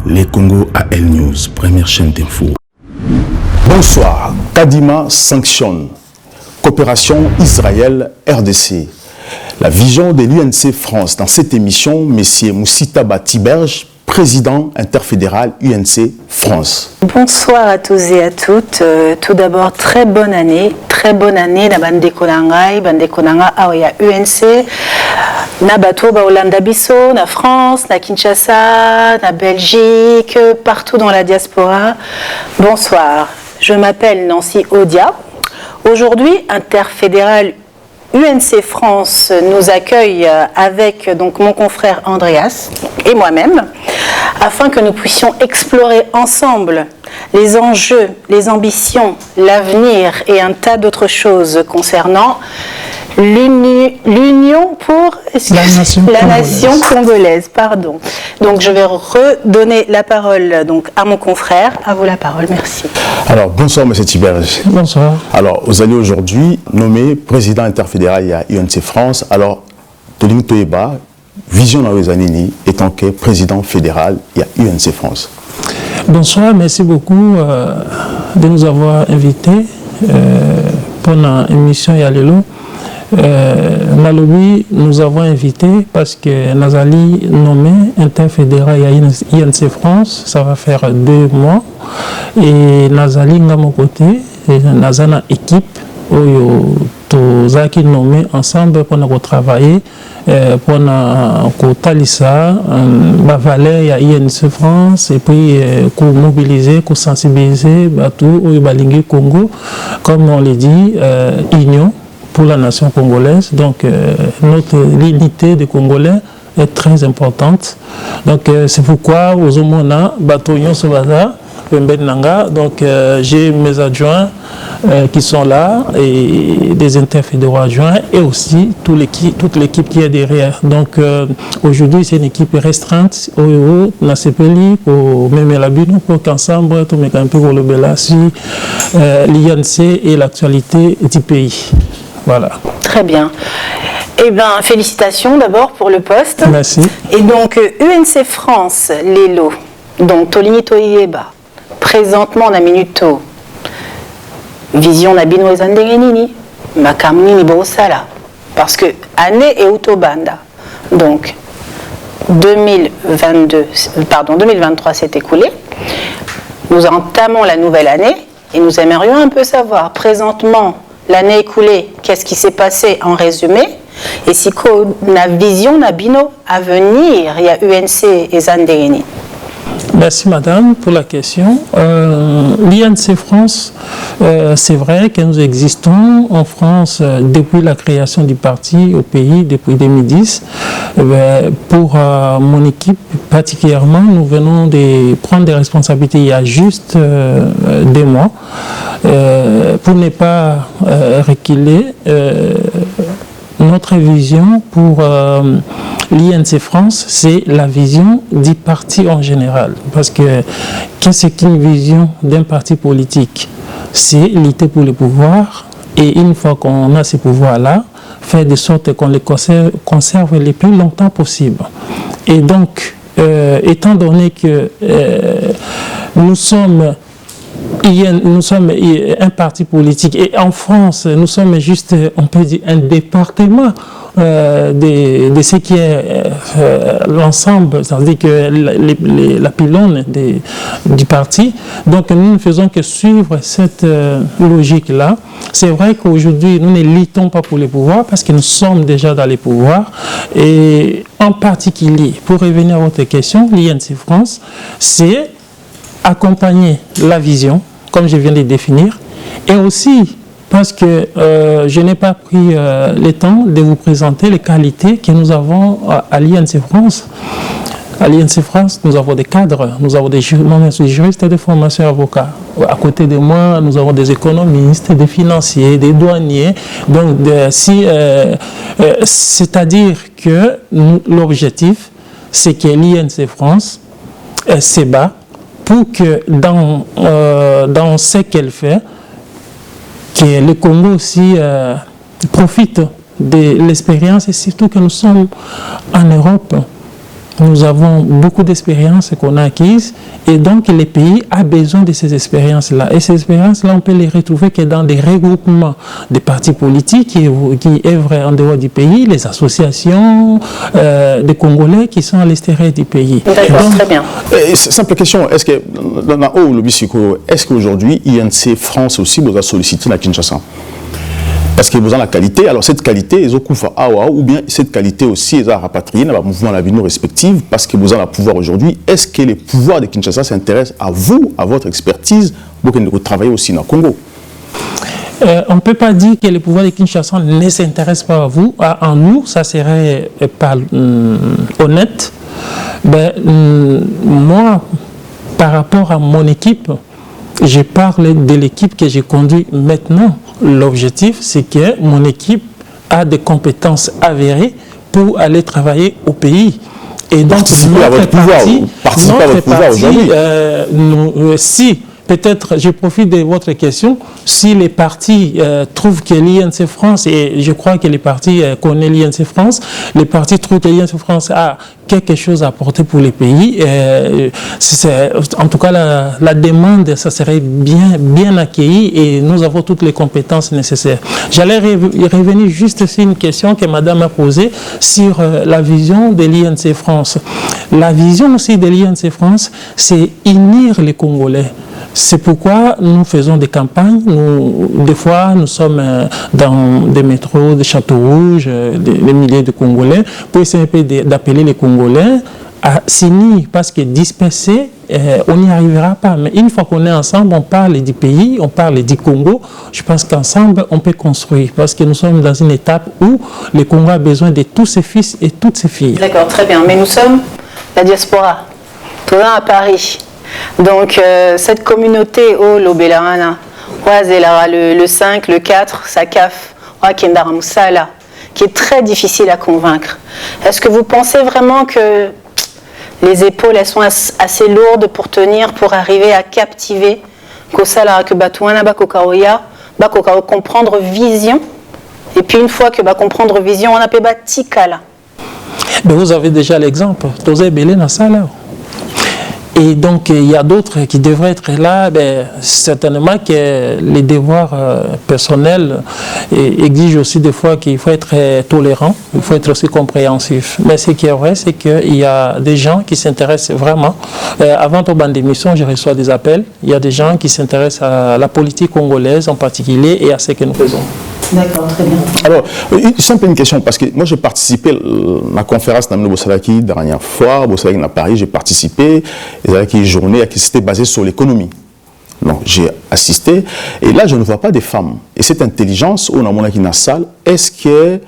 Les Congo AL News, première chaîne d'info. Bonsoir. Kadima sanctionne. Coopération Israël-RDC. La vision de l'UNC France dans cette émission, M. Moussita Batiberge, président interfédéral UNC France. Bonsoir à tous et à toutes. Tout d'abord, très bonne année, la bande Konangai, Aoya UNC, na bateau ba Hollanda biso, na France, na Kinshasa, na Belgique, partout dans la diaspora. Bonsoir. Je m'appelle Nancy Odia. Aujourd'hui, interfédéral UNC France nous accueille avec donc mon confrère Andreas et moi-même afin que nous puissions explorer ensemble les enjeux, les ambitions, l'avenir et un tas d'autres choses concernant l'Union pour la nation congolaise. Pardon. Donc je vais redonner la parole donc, à mon confrère. À vous la parole, merci. Alors bonsoir M. Tiberge. Bonsoir. Alors vous allez aujourd'hui nommer président interfédéral à UNC France. Alors Toling Toyeba, Vision Nawezanini, étant que président fédéral à UNC France. Bonsoir, merci beaucoup de nous avoir invités pour l'émission Yalelo. Nalobi, nous avons invité parce que Nazali nommé interfédéral à INC France, ça va faire 2 mois. Et Nazali, à mon côté, Nazana équipe, tous qui nommé ensemble pour travailler, pour talisa, valeur à INC France, et puis pour mobiliser, pour sensibiliser, tout au Balingue Congo, comme on l'a dit, union pour la nation congolaise. Donc notre l'unité des Congolais est très importante. Donc c'est pourquoi aux Omona, Batoyon Sobada, donc j'ai mes adjoints qui sont là et des interfédéraux adjoints et aussi toute l'équipe qui est derrière. Donc aujourd'hui c'est une équipe restreinte au Nasepeli pour même la Bino pour qu'ensemble tout me camper pour le Belassi, l'INC et l'actualité du pays. Voilà. Très bien. Eh bien, félicitations d'abord pour le poste. Merci. Et donc, UNC France, Lelo, donc Tolini Toyeba, présentement on a Minuto, Vision Nabino Zandengenini, Makamini Bosala, parce que année et Utobanda, donc 2023 s'est écoulé, nous entamons la nouvelle année et nous aimerions un peu savoir présentement l'année écoulée, qu'est-ce qui s'est passé en résumé? Et si qu'on a vision, Nabino, à venir, il y a UNC et Zandegeni. Merci madame pour la question. L'INC France, c'est vrai que nous existons en France depuis la création du parti au pays, depuis 2010. Pour mon équipe particulièrement, nous venons de prendre des responsabilités il y a juste 2 mois pour ne pas reculer. Notre vision pour l'INC France, c'est la vision du parti en général. Parce que qu'est-ce qu'une vision d'un parti politique? C'est lutter pour le pouvoir et une fois qu'on a ces pouvoirs-là, faire de sorte qu'on les conserve le plus longtemps possible. Et donc, étant donné que nous sommes un parti politique et en France, nous sommes juste, on peut dire, un département de ce qui est l'ensemble, c'est-à-dire que la pylône du parti. Donc nous ne faisons que suivre cette logique-là. C'est vrai qu'aujourd'hui, nous ne luttons pas pour les pouvoirs parce que nous sommes déjà dans les pouvoirs. Et en particulier, pour revenir à votre question, l'INC France, c'est accompagner la vision, comme je viens de définir, et aussi parce que je n'ai pas pris le temps de vous présenter les qualités que nous avons à l'INC France. À l'INC France, nous avons des cadres, nous avons des juristes et des formations avocats. À côté de moi, nous avons des économistes, des financiers, des douaniers. Donc, c'est-à-dire que l'objectif, c'est que l'INC France se bat pour que dans ce qu'elle fait, que le Congo aussi profite de l'expérience et surtout que nous sommes en Europe. Nous avons beaucoup d'expériences qu'on a acquises et donc le pays a besoin de ces expériences-là. Et ces expériences-là, on peut les retrouver que dans des regroupements des partis politiques qui œuvrent en dehors du pays, les associations des Congolais qui sont à l'extérieur du pays. D'accord, très bien. Simple question, est-ce que est-ce qu'aujourd'hui, INC France aussi vous a sollicité à Kinshasa? Parce que vous avez la qualité, alors cette qualité, ils ont ou bien cette qualité aussi, ils ont rapatrié dans le mouvement à la vie respective, parce que vous avez le pouvoir aujourd'hui. Est-ce que les pouvoirs de Kinshasa s'intéressent à vous, à votre expertise, pour que vous travaillez aussi dans le Congo? On ne peut pas dire que les pouvoirs de Kinshasa ne s'intéressent pas à vous, à nous, ça serait pas honnête. Moi, par rapport à mon équipe, je parle de l'équipe que j'ai conduite maintenant. L'objectif, c'est que mon équipe a des compétences avérées pour aller travailler au pays. Et donc, participer à votre pouvoir aujourd'hui. Si, peut-être, je profite de votre question, si les partis trouvent que l'INC France, et je crois que les partis connaissent l'INC France, les partis trouvent que l'INC France a quelque chose à apporter pour les pays. En tout cas, la demande, ça serait bien accueilli et nous avons toutes les compétences nécessaires. J'allais revenir juste sur une question que madame a posée sur la vision de l'INC France. La vision aussi de l'INC France, c'est unir les Congolais. C'est pourquoi nous faisons des campagnes. Des fois, nous sommes dans des métros, des châteaux rouges, des milliers de Congolais, pour essayer d'appeler les Congolais à s'unir, parce que disperser, on n'y arrivera pas. Mais une fois qu'on est ensemble, on parle du pays, on parle du Congo. Je pense qu'ensemble, on peut construire, parce que nous sommes dans une étape où le Congo a besoin de tous ses fils et toutes ses filles. D'accord, très bien. Mais nous sommes la diaspora, tout à Paris. Donc, cette communauté, l'Obelarana, le 5, le 4, Sakaf, qui est très difficile à convaincre. Est-ce que vous pensez vraiment que les épaules, elles sont assez lourdes pour tenir, pour arriver à captiver, comprendre vision, et puis une fois que comprendre vision, on appelle Tikala. Vous avez déjà l'exemple, Tosé Belé Nassala. Et donc, il y a d'autres qui devraient être là. Certainement que les devoirs personnels exigent aussi des fois qu'il faut être tolérant, il faut être aussi compréhensif. Mais ce qui est vrai, c'est qu'il y a des gens qui s'intéressent vraiment. Avant ton banc d'émission, je reçois des appels. Il y a des gens qui s'intéressent à la politique congolaise en particulier et à ce que nous faisons. D'accord, très bien. Alors, simple une question, parce que moi j'ai participé à la conférence de Bossalaki dernière fois, Bossalaki à Paris, j'ai participé, et une journée qui s'était basée sur l'économie. Donc j'ai assisté, et là je ne vois pas des femmes. Et cette intelligence, on a mon dans la salle, est-ce que,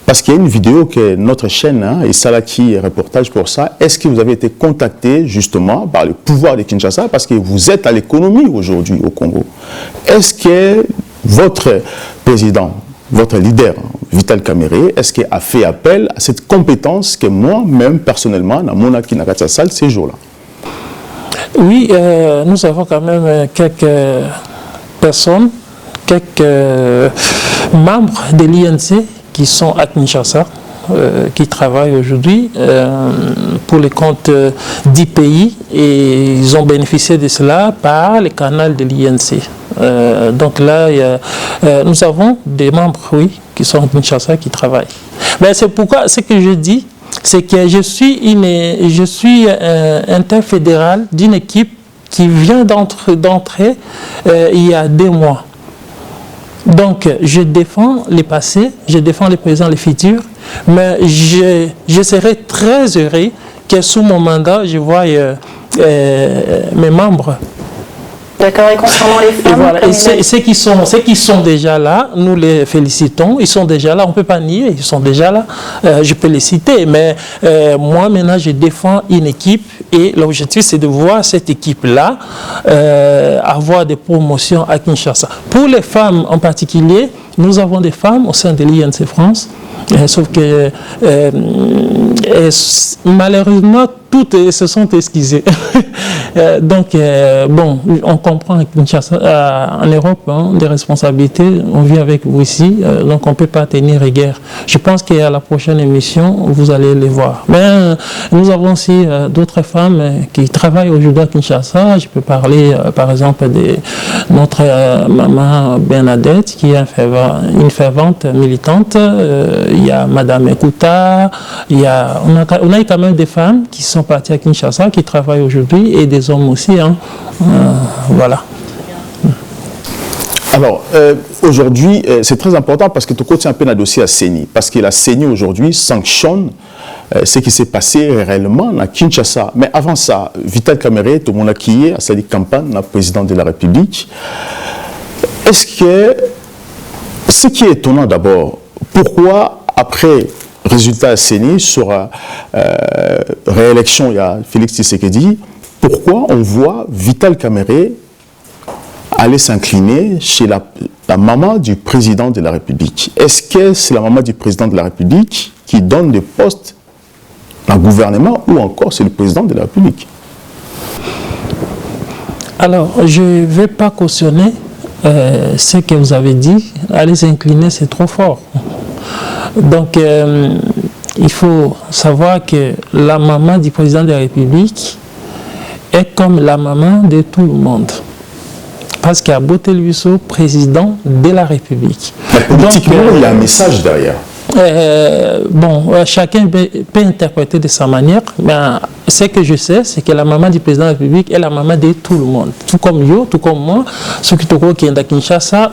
parce qu'il y a une vidéo que notre chaîne, et Salaki reportage pour ça, est-ce que vous avez été contacté justement par le pouvoir de Kinshasa, parce que vous êtes à l'économie aujourd'hui au Congo. Est-ce que votre président, votre leader, Vital Kamerhe, est-ce qu'il a fait appel à cette compétence que moi-même, personnellement, dans mon acquis dans la salle ces jours-là? Oui, nous avons quand même quelques personnes, quelques membres de l'INC qui sont à Kinshasa, qui travaillent aujourd'hui pour les comptes 10 pays et ils ont bénéficié de cela par le canal de l'INC. Donc là, nous avons des membres, oui, qui sont à Kinshasa, qui travaillent. Mais c'est pourquoi, ce que je dis, c'est que je suis interfédéral d'une équipe qui vient d'entrer il y a 2 mois. Donc, je défends les passés, je défends les présents, les futurs, mais je serai très heureux que sous mon mandat, je voie mes membres. D'accord, et concernant les femmes, et voilà. Et ceux qui sont déjà là, nous les félicitons, ils sont déjà là, on ne peut pas nier, ils sont déjà là, je peux les citer, mais moi maintenant je défends une équipe et l'objectif c'est de voir cette équipe-là avoir des promotions à Kinshasa. Pour les femmes en particulier, nous avons des femmes au sein de l'INC France, sauf que malheureusement toutes se sont excusées. Donc, bon, on comprend en Europe, hein, des responsabilités, on vit avec vous ici, donc on ne peut pas tenir rigueur. Je pense qu'à la prochaine émission, vous allez les voir. Mais nous avons aussi d'autres femmes qui travaillent aujourd'hui à Kinshasa. Je peux parler, par exemple, de notre maman Bernadette, qui est une fervente militante. Il y a Madame Ekouta, on a eu quand même des femmes qui sont parties à Kinshasa, qui travaillent aujourd'hui, et des hommes aussi. Hein. Voilà. Alors, aujourd'hui, c'est très important parce que tu côté un peu un dossier à CENI. Parce que la CENI aujourd'hui sanctionne ce qui s'est passé réellement à Kinshasa. Mais avant ça, Vital Kamerhe, tout le monde a qui est, à sa campagne, le président de la République. Est-ce que, ce qui est étonnant d'abord, pourquoi après résultat à CENI sur réélection, il y a Félix Tshisekedi, pourquoi on voit Vital Kamerhe aller s'incliner chez la maman du président de la République? Est-ce que c'est la maman du président de la République qui donne des postes dans le gouvernement ou encore c'est le président de la République? Alors, je ne vais pas cautionner ce que vous avez dit. Aller s'incliner, c'est trop fort. Donc, il faut savoir que la maman du président de la République est comme la maman de tout le monde. Parce qu'il y a Botelhusso, président de la République. Mais politiquement, il y a un message derrière. Bon, chacun peut interpréter de sa manière, mais ce que je sais, c'est que la maman du président de la République est la maman de tout le monde. Tout comme yo, tout comme moi, ceux qui sont à Kinshasa,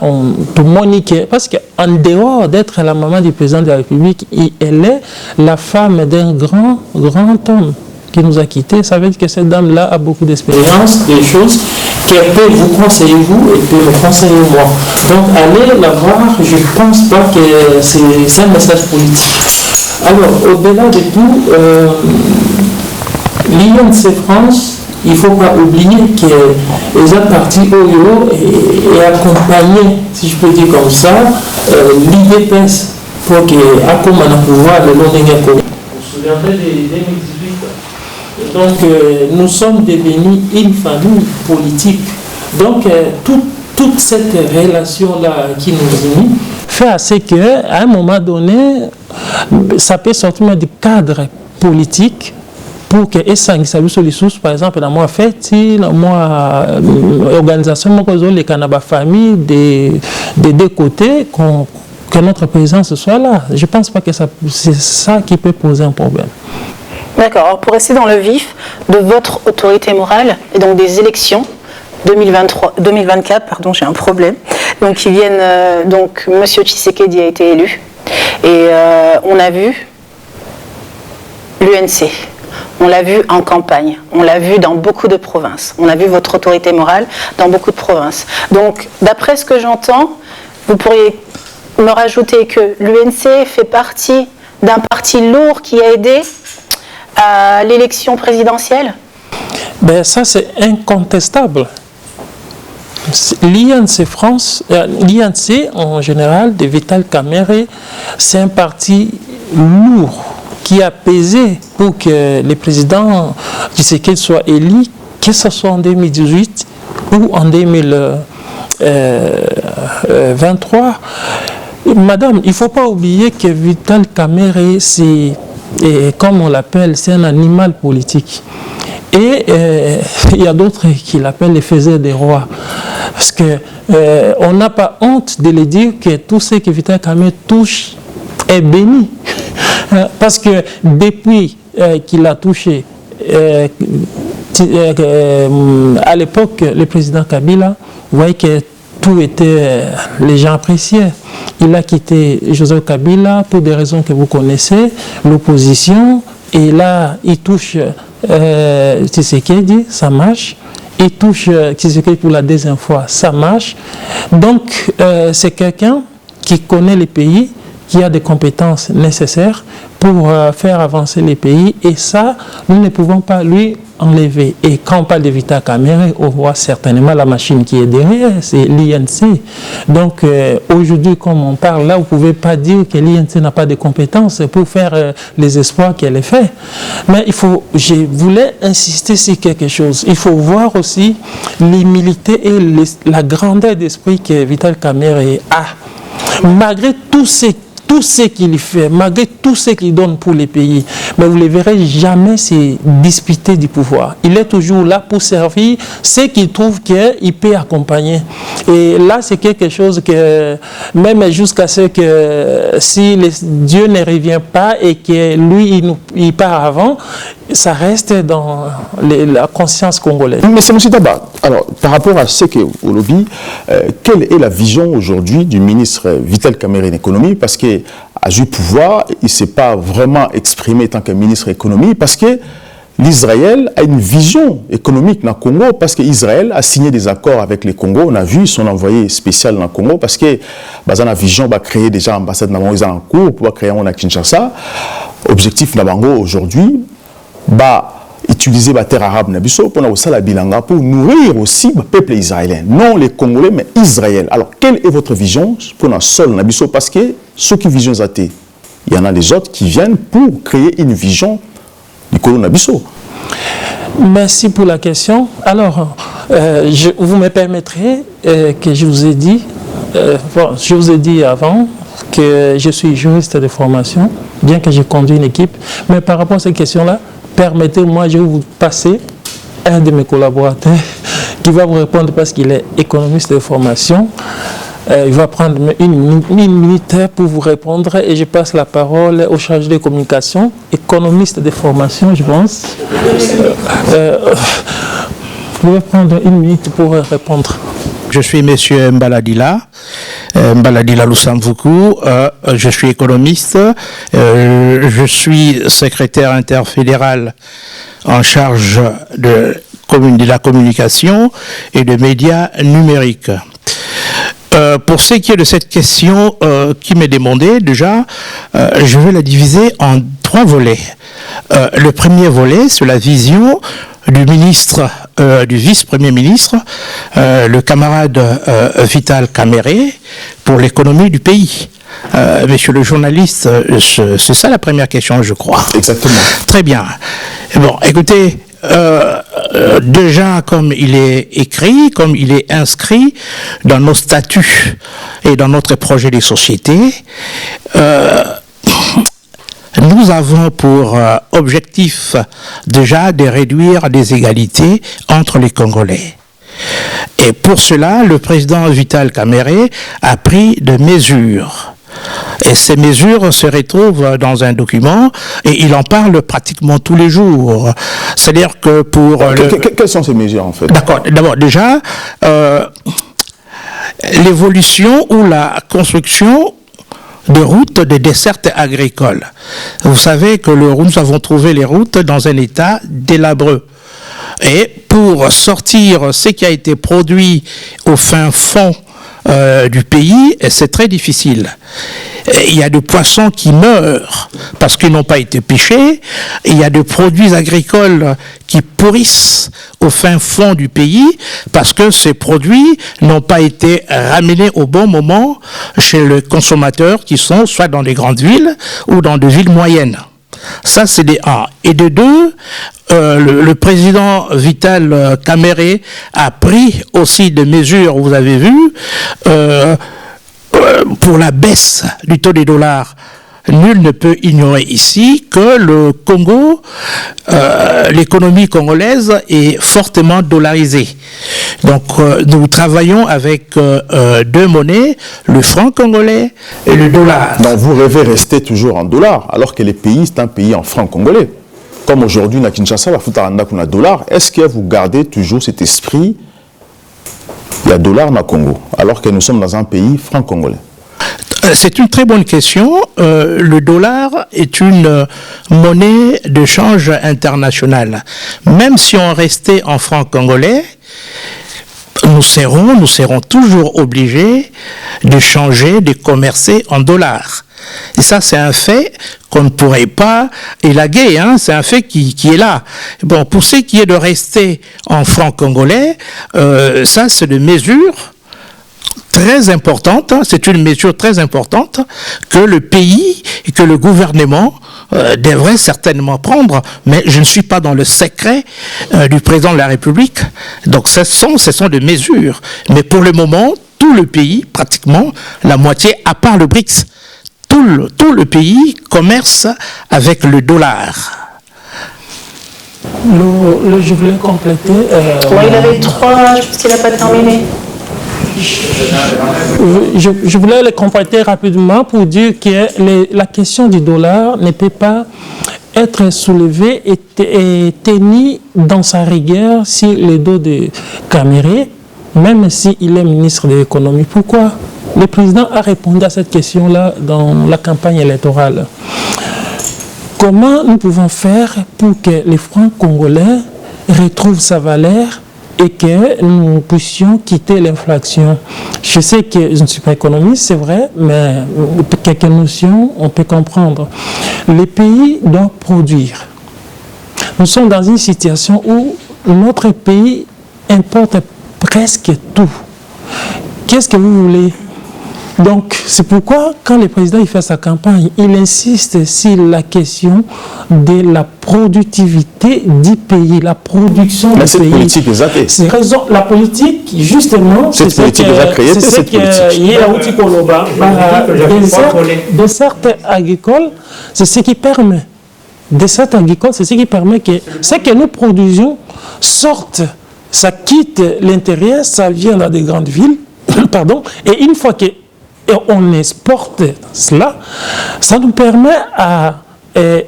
tout le monde, parce qu'en dehors d'être la maman du président de la République, elle est la femme d'un grand homme qui nous a quittés. Ça veut dire que cette dame-là a beaucoup d'expérience, des choses qu'elle peut vous conseiller vous et peut me conseiller moi. Donc allez la voir, je ne pense pas que c'est un message politique. Alors au-delà de tout, l'INC France, il ne faut pas oublier qu'ils ont parti au Euro et accompagné, si je peux dire comme ça, l'IDPS pour qu'accompagne le pouvoir de l'ONG. Vous vous souviendrez de 2018. Donc, nous sommes devenus une famille politique. Donc, toute cette relation-là qui nous unit fait à ce qu'à un moment donné, ça peut sortir du cadre politique pour que les sources, par exemple, dans moi fait, dans moi organisation, les Canaba famille des deux côtés, que notre présence soit là. Je ne pense pas que c'est ça qui peut poser un problème. D'accord. Alors pour rester dans le vif de votre autorité morale et donc des élections 2024, pardon, j'ai un problème. Donc qui viennent, donc Monsieur Tshisekedi a été élu et on a vu l'UNC, on l'a vu en campagne, on l'a vu dans beaucoup de provinces, on a vu votre autorité morale dans beaucoup de provinces. Donc d'après ce que j'entends, vous pourriez me rajouter que l'UNC fait partie d'un parti lourd qui a aidé à l'élection présidentielle? Ben ça c'est incontestable. L'INC France, l'INC en général de Vital Kamerhe, c'est un parti lourd qui a pesé pour que le président Tshisekedi soit élu, que ce soit en 2018 ou en 2023. Madame, il ne faut pas oublier que Vital Kamerhe, c'est, comme on l'appelle, c'est un animal politique. Et il y a d'autres qui l'appellent les faiseurs des rois. Parce qu'on n'a pas honte de le dire que tout ce que Vital Kamerhe touche est béni. Parce que depuis qu'il a touché, à l'époque, le président Kabila, vous voyez que tout était, les gens appréciaient. Il a quitté Joseph Kabila pour des raisons que vous connaissez, l'opposition, et là, il touche Tshisekedi, ça marche. Il touche Tshisekedi pour la deuxième fois, ça marche. Donc, c'est quelqu'un qui connaît le pays, qui a des compétences nécessaires pour faire avancer les pays. Et ça, nous ne pouvons pas lui enlever. Et quand on parle de Vital Kamerhe, on voit certainement la machine qui est derrière, c'est l'INC. Donc aujourd'hui, comme on parle là, vous ne pouvez pas dire que l'INC n'a pas de compétences pour faire les espoirs qu'elle a fait. Mais je voulais insister sur quelque chose. Il faut voir aussi l'humilité et la grandeur d'esprit que Vital Kamerhe a. Malgré tout ce qu'il fait, malgré tout ce qu'il donne pour les pays, mais vous ne le verrez jamais se disputer du pouvoir. Il est toujours là pour servir ceux qu'il trouve qu'il peut accompagner. Et là, c'est quelque chose que, même jusqu'à ce que si Dieu ne revient pas et que lui, il part avant, ça reste dans la conscience congolaise. Mais c'est M. Daba. Alors, par rapport à ce que vous lobby, quelle est la vision aujourd'hui du ministre Vital Kamerhe en économie? Parce que à du pouvoir, il ne s'est pas vraiment exprimé en tant que ministre économie, parce que l'Israël a une vision économique dans le Congo, parce qu'Israël a signé des accords avec le Congo. On a vu son envoyé spécial dans le Congo, parce que dans la vision, va créer déjà l'ambassade en cours pour créer un à Kinshasa. Objectif Nabango aujourd'hui, utiliser la terre arabe pour nourrir aussi le peuple israélien. Non les Congolais, mais Israël. Alors, quelle est votre vision pour le sol Nabiso? Parce que ceux qui vision athées, il y en a des autres qui viennent pour créer une vision du Colo Nabiso. Merci pour la question. Alors, vous me permettrez que je vous ai dit, je vous ai dit avant que je suis juriste de formation, bien que j'ai conduit une équipe, mais par rapport à cette question-là, permettez-moi, je vais vous passer un de mes collaborateurs qui va vous répondre parce qu'il est économiste de formation. Il va prendre une minute pour vous répondre et je passe la parole au chargé de communication, économiste de formation, je pense. Vous pouvez prendre une minute pour répondre. Je suis M. Mbaladila Lusamvuku, je suis économiste, je suis secrétaire interfédéral en charge de la communication et de médias numériques. Pour ce qui est de cette question qui m'est demandée, déjà, je vais la diviser en 3 volets. Le premier volet, c'est la vision du ministre, du vice-premier ministre, le camarade Vital Kamerhe, pour l'économie du pays. Monsieur le journaliste, c'est ça la première question, je crois. Exactement. Très bien. Bon, écoutez, déjà, comme il est écrit, comme il est inscrit dans nos statuts et dans notre projet de société, nous avons pour objectif déjà de réduire les inégalités entre les Congolais. Et pour cela, le président Vital Kamerhe a pris des mesures. Et ces mesures se retrouvent dans un document et il en parle pratiquement tous les jours. C'est-à-dire que pour... Quelles sont ces mesures en fait? D'accord. D'abord, déjà, l'évolution ou la construction de routes de dessertes agricoles. Vous savez que nous avons trouvé les routes dans un état délabreux. Et pour sortir ce qui a été produit au fin fond du pays, c'est très difficile. Il y a des poissons qui meurent parce qu'ils n'ont pas été pêchés. Il y a des produits agricoles qui pourrissent au fin fond du pays parce que ces produits n'ont pas été ramenés au bon moment chez les consommateurs qui sont soit dans les grandes villes ou dans des villes moyennes. Ça, c'est des 1. Et de 2, le président Vital Kamerhe a pris aussi des mesures, vous avez vu, pour la baisse du taux des dollars. Nul ne peut ignorer ici que le Congo, l'économie congolaise est fortement dollarisée. Donc nous travaillons avec 2 monnaies, le franc congolais et le dollar. Donc vous rêvez rester toujours en dollars, alors que le pays c'est un pays en franc congolais. Comme aujourd'hui, à Kinshasa, on a dollar. Est-ce que vous gardez toujours cet esprit, il y a dollar dans le Congo, alors que nous sommes dans un pays franc congolais? C'est une très bonne question. Le dollar est une monnaie de change internationale. Même si on restait en franc congolais, nous serons toujours obligés de changer, de commercer en dollars. Et ça, c'est un fait qu'on ne pourrait pas élaguer, hein. C'est un fait qui est là. Bon, pour ce qui est de rester en francs congolais, ça, c'est une mesure très importante, hein. C'est une mesure très importante que le pays et que le gouvernement devrait certainement prendre, mais je ne suis pas dans le secret du président de la République. Donc ce sont des mesures. Mais pour le moment, tout le pays, pratiquement la moitié, à part le BRICS, tout le pays commerce avec le dollar. Je voulais compléter. Il avait 3, je pense qu'il n'a pas terminé. Je voulais le compléter rapidement pour dire que la question du dollar ne peut pas être soulevée et tenue dans sa rigueur sur le dos de Caméré, même s'il est ministre de l'économie. Pourquoi? Le président a répondu à cette question-là dans la campagne électorale. Comment nous pouvons faire pour que les francs congolais retrouvent sa valeur et que nous puissions quitter l'inflation? Je sais que je ne suis pas économiste, c'est vrai, mais quelques notions, on peut comprendre. Les pays doivent produire. Nous sommes dans une situation où notre pays importe presque tout. Qu'est-ce que vous voulez? Donc, c'est pourquoi, quand le président il fait sa campagne, il insiste sur la question de la productivité du pays, la production du pays. Cette politique est zappée. C'est raison. La politique, justement, cette politique est créée. C'est de certes agricoles, c'est ce qui permet. De certes agricoles, c'est ce qui permet que ce que nous produisons sorte, ça quitte l'intérieur, ça vient dans des grandes villes, pardon, et une fois que on exporte cela, ça nous permet à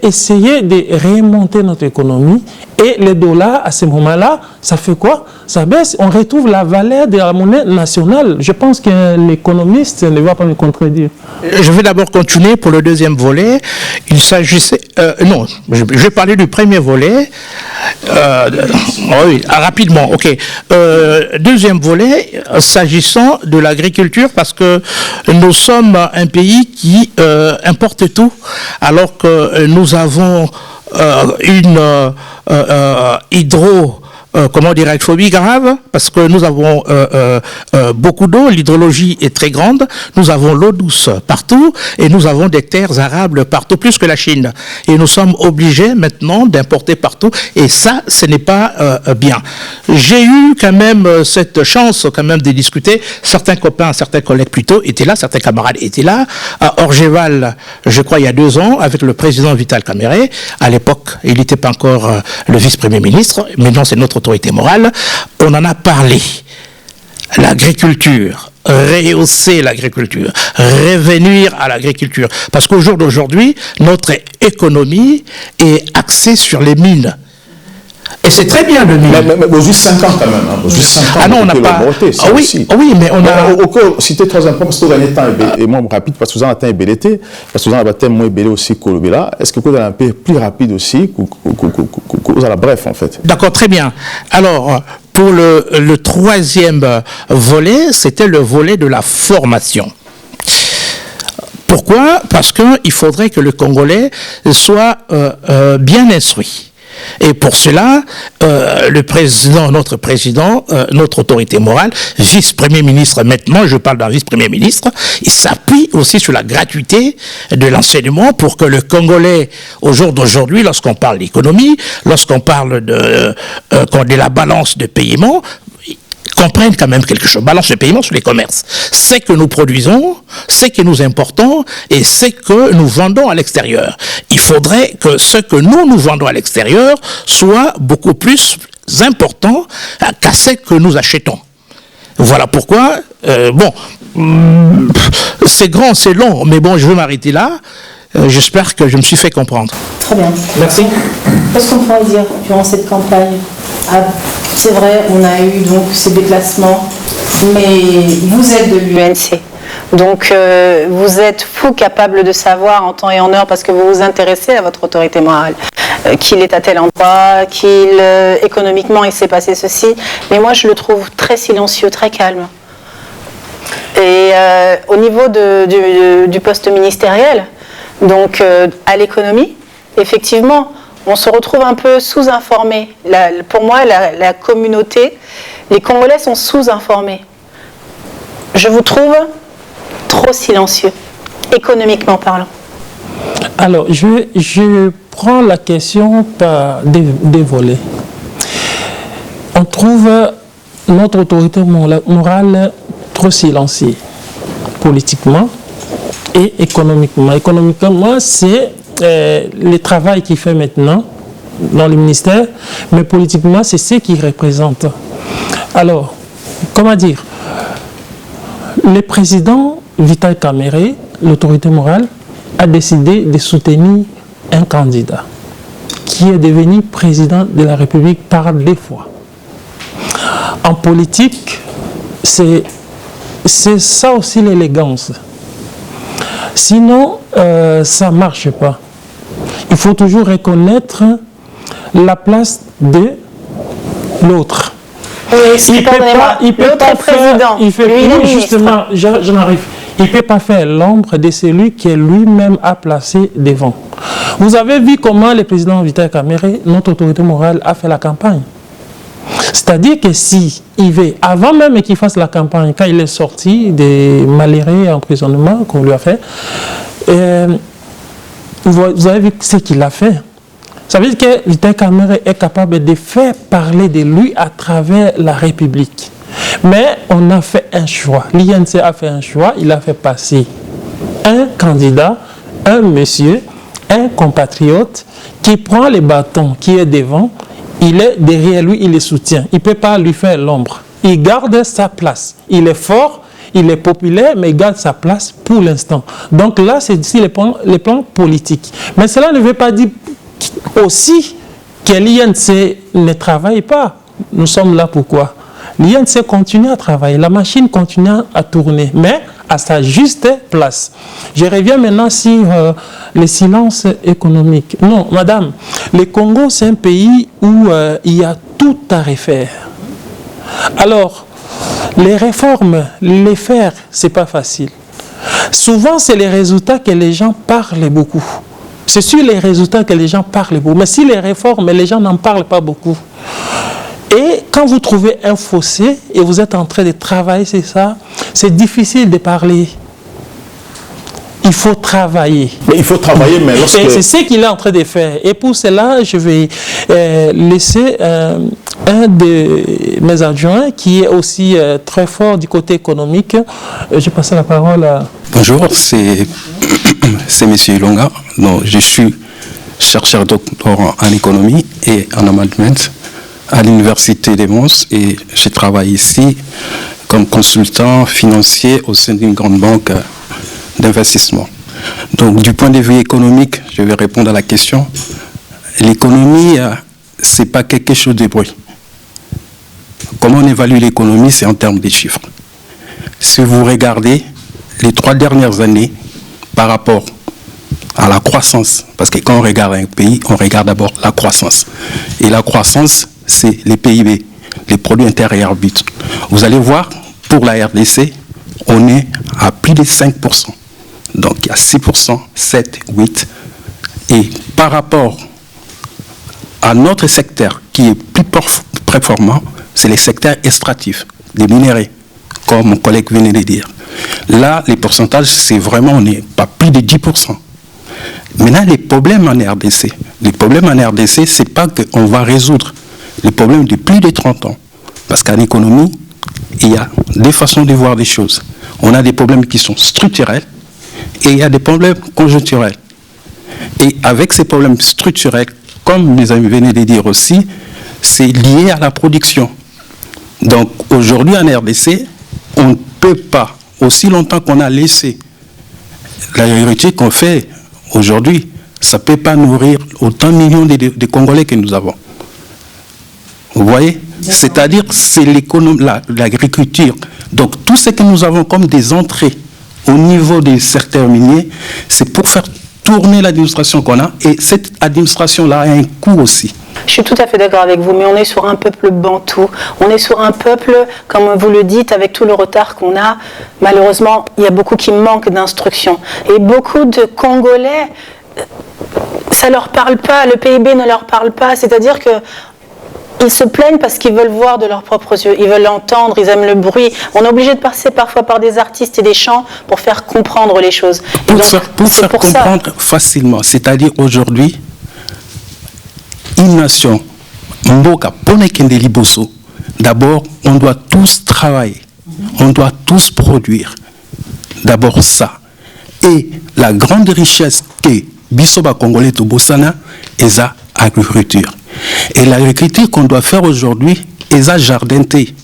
essayer de remonter notre économie. Et le dollar, à ce moment-là, ça fait quoi? Ça baisse. On retrouve la valeur de la monnaie nationale. Je pense que l'économiste ne va pas me contredire. Je vais d'abord continuer pour le deuxième volet. Il s'agissait... non, je vais parler du premier volet. Oui, rapidement, ok. Deuxième volet, s'agissant de l'agriculture, parce que nous sommes un pays qui importe tout, alors que nous avons une phobie grave, parce que nous avons beaucoup d'eau, l'hydrologie est très grande, nous avons l'eau douce partout, et nous avons des terres arables partout, plus que la Chine. Et nous sommes obligés maintenant d'importer partout, et ça, ce n'est pas bien. J'ai eu quand même cette chance quand même de discuter, certains copains, certains collègues plutôt étaient là, certains camarades étaient là, à Orgeval, je crois il y a 2 ans, avec le président Vital Caméré. À l'époque, il n'était pas encore le vice-premier ministre, maintenant c'est notre autorité morale. On en a parlé. L'agriculture, rehausser l'agriculture, revenir à l'agriculture. Parce qu'au jour d'aujourd'hui, notre économie est axée sur les mines. Et c'est très bien le mine. Mais aujourd'hui, 5 ans quand même. Hein. Aujourd'hui, 5 ans. Ah non, on n'a pas. Ah oui, oui, mais on a. Au cas, citer 3 points, parce que vous avez un temps et moins rapide, parce que vous avez un temps ébélité, parce que vous avez un temps moins ébélé aussi que le là. Est-ce que vous avez un peu plus rapide aussi que la bref, en fait? D'accord, très bien. Alors, pour le troisième volet, c'était le volet de la formation. Pourquoi? Parce qu'il faudrait que le Congolais soit bien instruit. Et pour cela, notre président, notre autorité morale, vice-premier ministre maintenant, je parle d'un vice-premier ministre, il s'appuie aussi sur la gratuité de l'enseignement pour que le Congolais, au jour d'aujourd'hui, lorsqu'on parle d'économie, lorsqu'on parle de la balance de paiement, comprennent quand même quelque chose. Balance de paiement sur les commerces. C'est que nous produisons, c'est que nous importons et c'est que nous vendons à l'extérieur. Il faudrait que ce que nous vendons à l'extérieur soit beaucoup plus important qu'à ce que nous achetons. Voilà pourquoi, c'est grand, c'est long, mais bon, je vais m'arrêter là. J'espère que je me suis fait comprendre. Très bien. Merci. Qu'est-ce qu'on pourrait dire durant cette campagne? C'est vrai, on a eu donc ces déplacements, mais vous êtes de l'UNC. Donc, vous êtes capable de savoir en temps et en heure, parce que vous vous intéressez à votre autorité morale. qu'il est à tel endroit, économiquement il s'est passé ceci, mais moi je le trouve très silencieux, très calme. Et au niveau du poste ministériel, donc à l'économie, effectivement, on se retrouve un peu sous-informés. Pour moi, la communauté, les Congolais sont sous-informés. Je vous trouve trop silencieux, économiquement parlant. Alors, je prends la question par des volets. On trouve notre autorité morale trop silencieux, politiquement et économiquement. Économiquement, c'est le travail qu'il fait maintenant dans le ministère, mais politiquement, c'est ce qu'il représente. Alors, comment dire, le président Vital Kamerhe, l'autorité morale, a décidé de soutenir un candidat qui est devenu président de la République par 2 fois. En politique, c'est ça aussi l'élégance. Sinon, ça ne marche pas. Il faut toujours reconnaître la place de l'autre. Oui, il peut pas président. Justement, j'en arrive. Il ne peut pas faire l'ombre de celui qui lui-même a placé devant. Vous avez vu comment le président Vital Kamerhe, notre autorité morale, a fait la campagne. C'est-à-dire que si il veut, avant même qu'il fasse la campagne, quand il est sorti des malheureux emprisonnements qu'on lui a fait, vous avez vu ce qu'il a fait. Ça veut dire que Vital Kamerhe est capable de faire parler de lui à travers la République. Mais on a fait un choix. L'INC a fait un choix. Il a fait passer un candidat, un monsieur, un compatriote qui prend les bâtons, qui est devant. Il est derrière lui, il le soutient. Il ne peut pas lui faire l'ombre. Il garde sa place. Il est fort, il est populaire, mais il garde sa place pour l'instant. Donc là, c'est ici les plans politiques. Mais cela ne veut pas dire aussi que l'INC ne travaille pas. Nous sommes là pourquoi? L'INC continue à travailler, la machine continue à tourner, mais à sa juste place. Je reviens maintenant sur le silence économique. Non, madame, le Congo, c'est un pays où il y a tout à refaire. Alors, les réformes, les faire, c'est pas facile. Souvent, c'est les résultats que les gens parlent beaucoup. C'est sur les résultats que les gens parlent beaucoup. Mais si les réformes, les gens n'en parlent pas beaucoup. Et quand vous trouvez un fossé et vous êtes en train de travailler, c'est ça, c'est difficile de parler. Il faut travailler. Mais il faut travailler, mais lorsque... C'est ce qu'il est en train de faire. Et pour cela, je vais laisser un de mes adjoints qui est aussi très fort du côté économique. Je passe la parole à... Bonjour, c'est M. Ilonga. Donc, je suis chercheur doctorant en économie et en management à l'Université des Mons et je travaille ici comme consultant financier au sein d'une grande banque d'investissement. Donc, du point de vue économique, je vais répondre à la question. L'économie, ce n'est pas quelque chose de bruit. Comment on évalue l'économie, c'est en termes de chiffres. Si vous regardez les 3 dernières années par rapport à la croissance, parce que quand on regarde un pays, on regarde d'abord la croissance. Et la croissance, c'est les PIB, les produits intérieurs bruts. Vous allez voir, pour la RDC, on est à plus de 5%. Donc il y a 6%, 7, 8. Et par rapport à notre secteur qui est plus performant, c'est les secteurs extractifs, des minéraux, comme mon collègue venait de dire. Là, les pourcentages, c'est vraiment, on n'est pas plus de 10%. Maintenant, les problèmes en RDC, c'est pas qu'on va résoudre les problèmes de plus de 30 ans. Parce qu'en économie, il y a des façons de voir des choses. On a des problèmes qui sont structurels et il y a des problèmes conjoncturels. Et avec ces problèmes structurels, comme mes amis venaient de dire aussi, c'est lié à la production. Donc aujourd'hui en RDC, on ne peut pas, aussi longtemps qu'on a laissé l'agriculture qu'on fait aujourd'hui, ça ne peut pas nourrir autant de millions de Congolais que nous avons. Vous voyez? C'est-à-dire, c'est l'agriculture. Donc, tout ce que nous avons comme des entrées au niveau des secteurs miniers, c'est pour faire tourner l'administration qu'on a, et cette administration-là a un coût aussi. Je suis tout à fait d'accord avec vous, mais on est sur un peuple bantou. On est sur un peuple, comme vous le dites, avec tout le retard qu'on a. Malheureusement, il y a beaucoup qui manquent d'instruction. Et beaucoup de Congolais, ça leur parle pas, le PIB ne leur parle pas. C'est-à-dire que ils se plaignent parce qu'ils veulent voir de leurs propres yeux, ils veulent l'entendre, ils aiment le bruit. On est obligé de passer parfois par des artistes et des chants pour faire comprendre les choses. Pour faire comprendre facilement, c'est-à-dire aujourd'hui, une nation, Mboka, Ponekende Liboso, d'abord, on doit tous travailler, on doit tous produire. D'abord ça. Et la grande richesse que Bisoba Congolais to Bossana est la agriculture. Et l'agriculture qu'on doit faire aujourd'hui est la jardinté.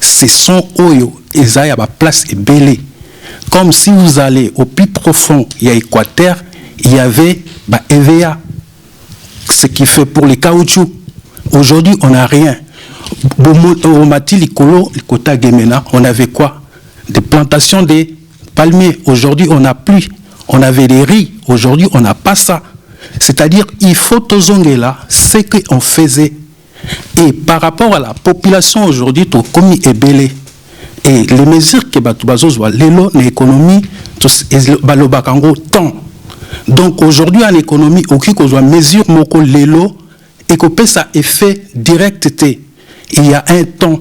C'est son oyo, et ça y a la place est belée. Comme si vous allez au plus profond, il y a Équateur, il y avait EVA. Ce qui fait pour les caoutchoucs. Aujourd'hui, on n'a rien. Au Mati, Likolo, Likota Gemena, on avait quoi? Des plantations de palmiers. Aujourd'hui, on n'a plus. On avait des riz. Aujourd'hui, on n'a pas ça. C'est-à-dire, il faut tozonger là ce qu'on faisait. Et par rapport à la population aujourd'hui, tout comme est belé. Et les mesures que Batubazo voit, l'économie, balobakango tant. Donc aujourd'hui en économie, aucune mesure moko lelo et que ça effet direct il y a un temps.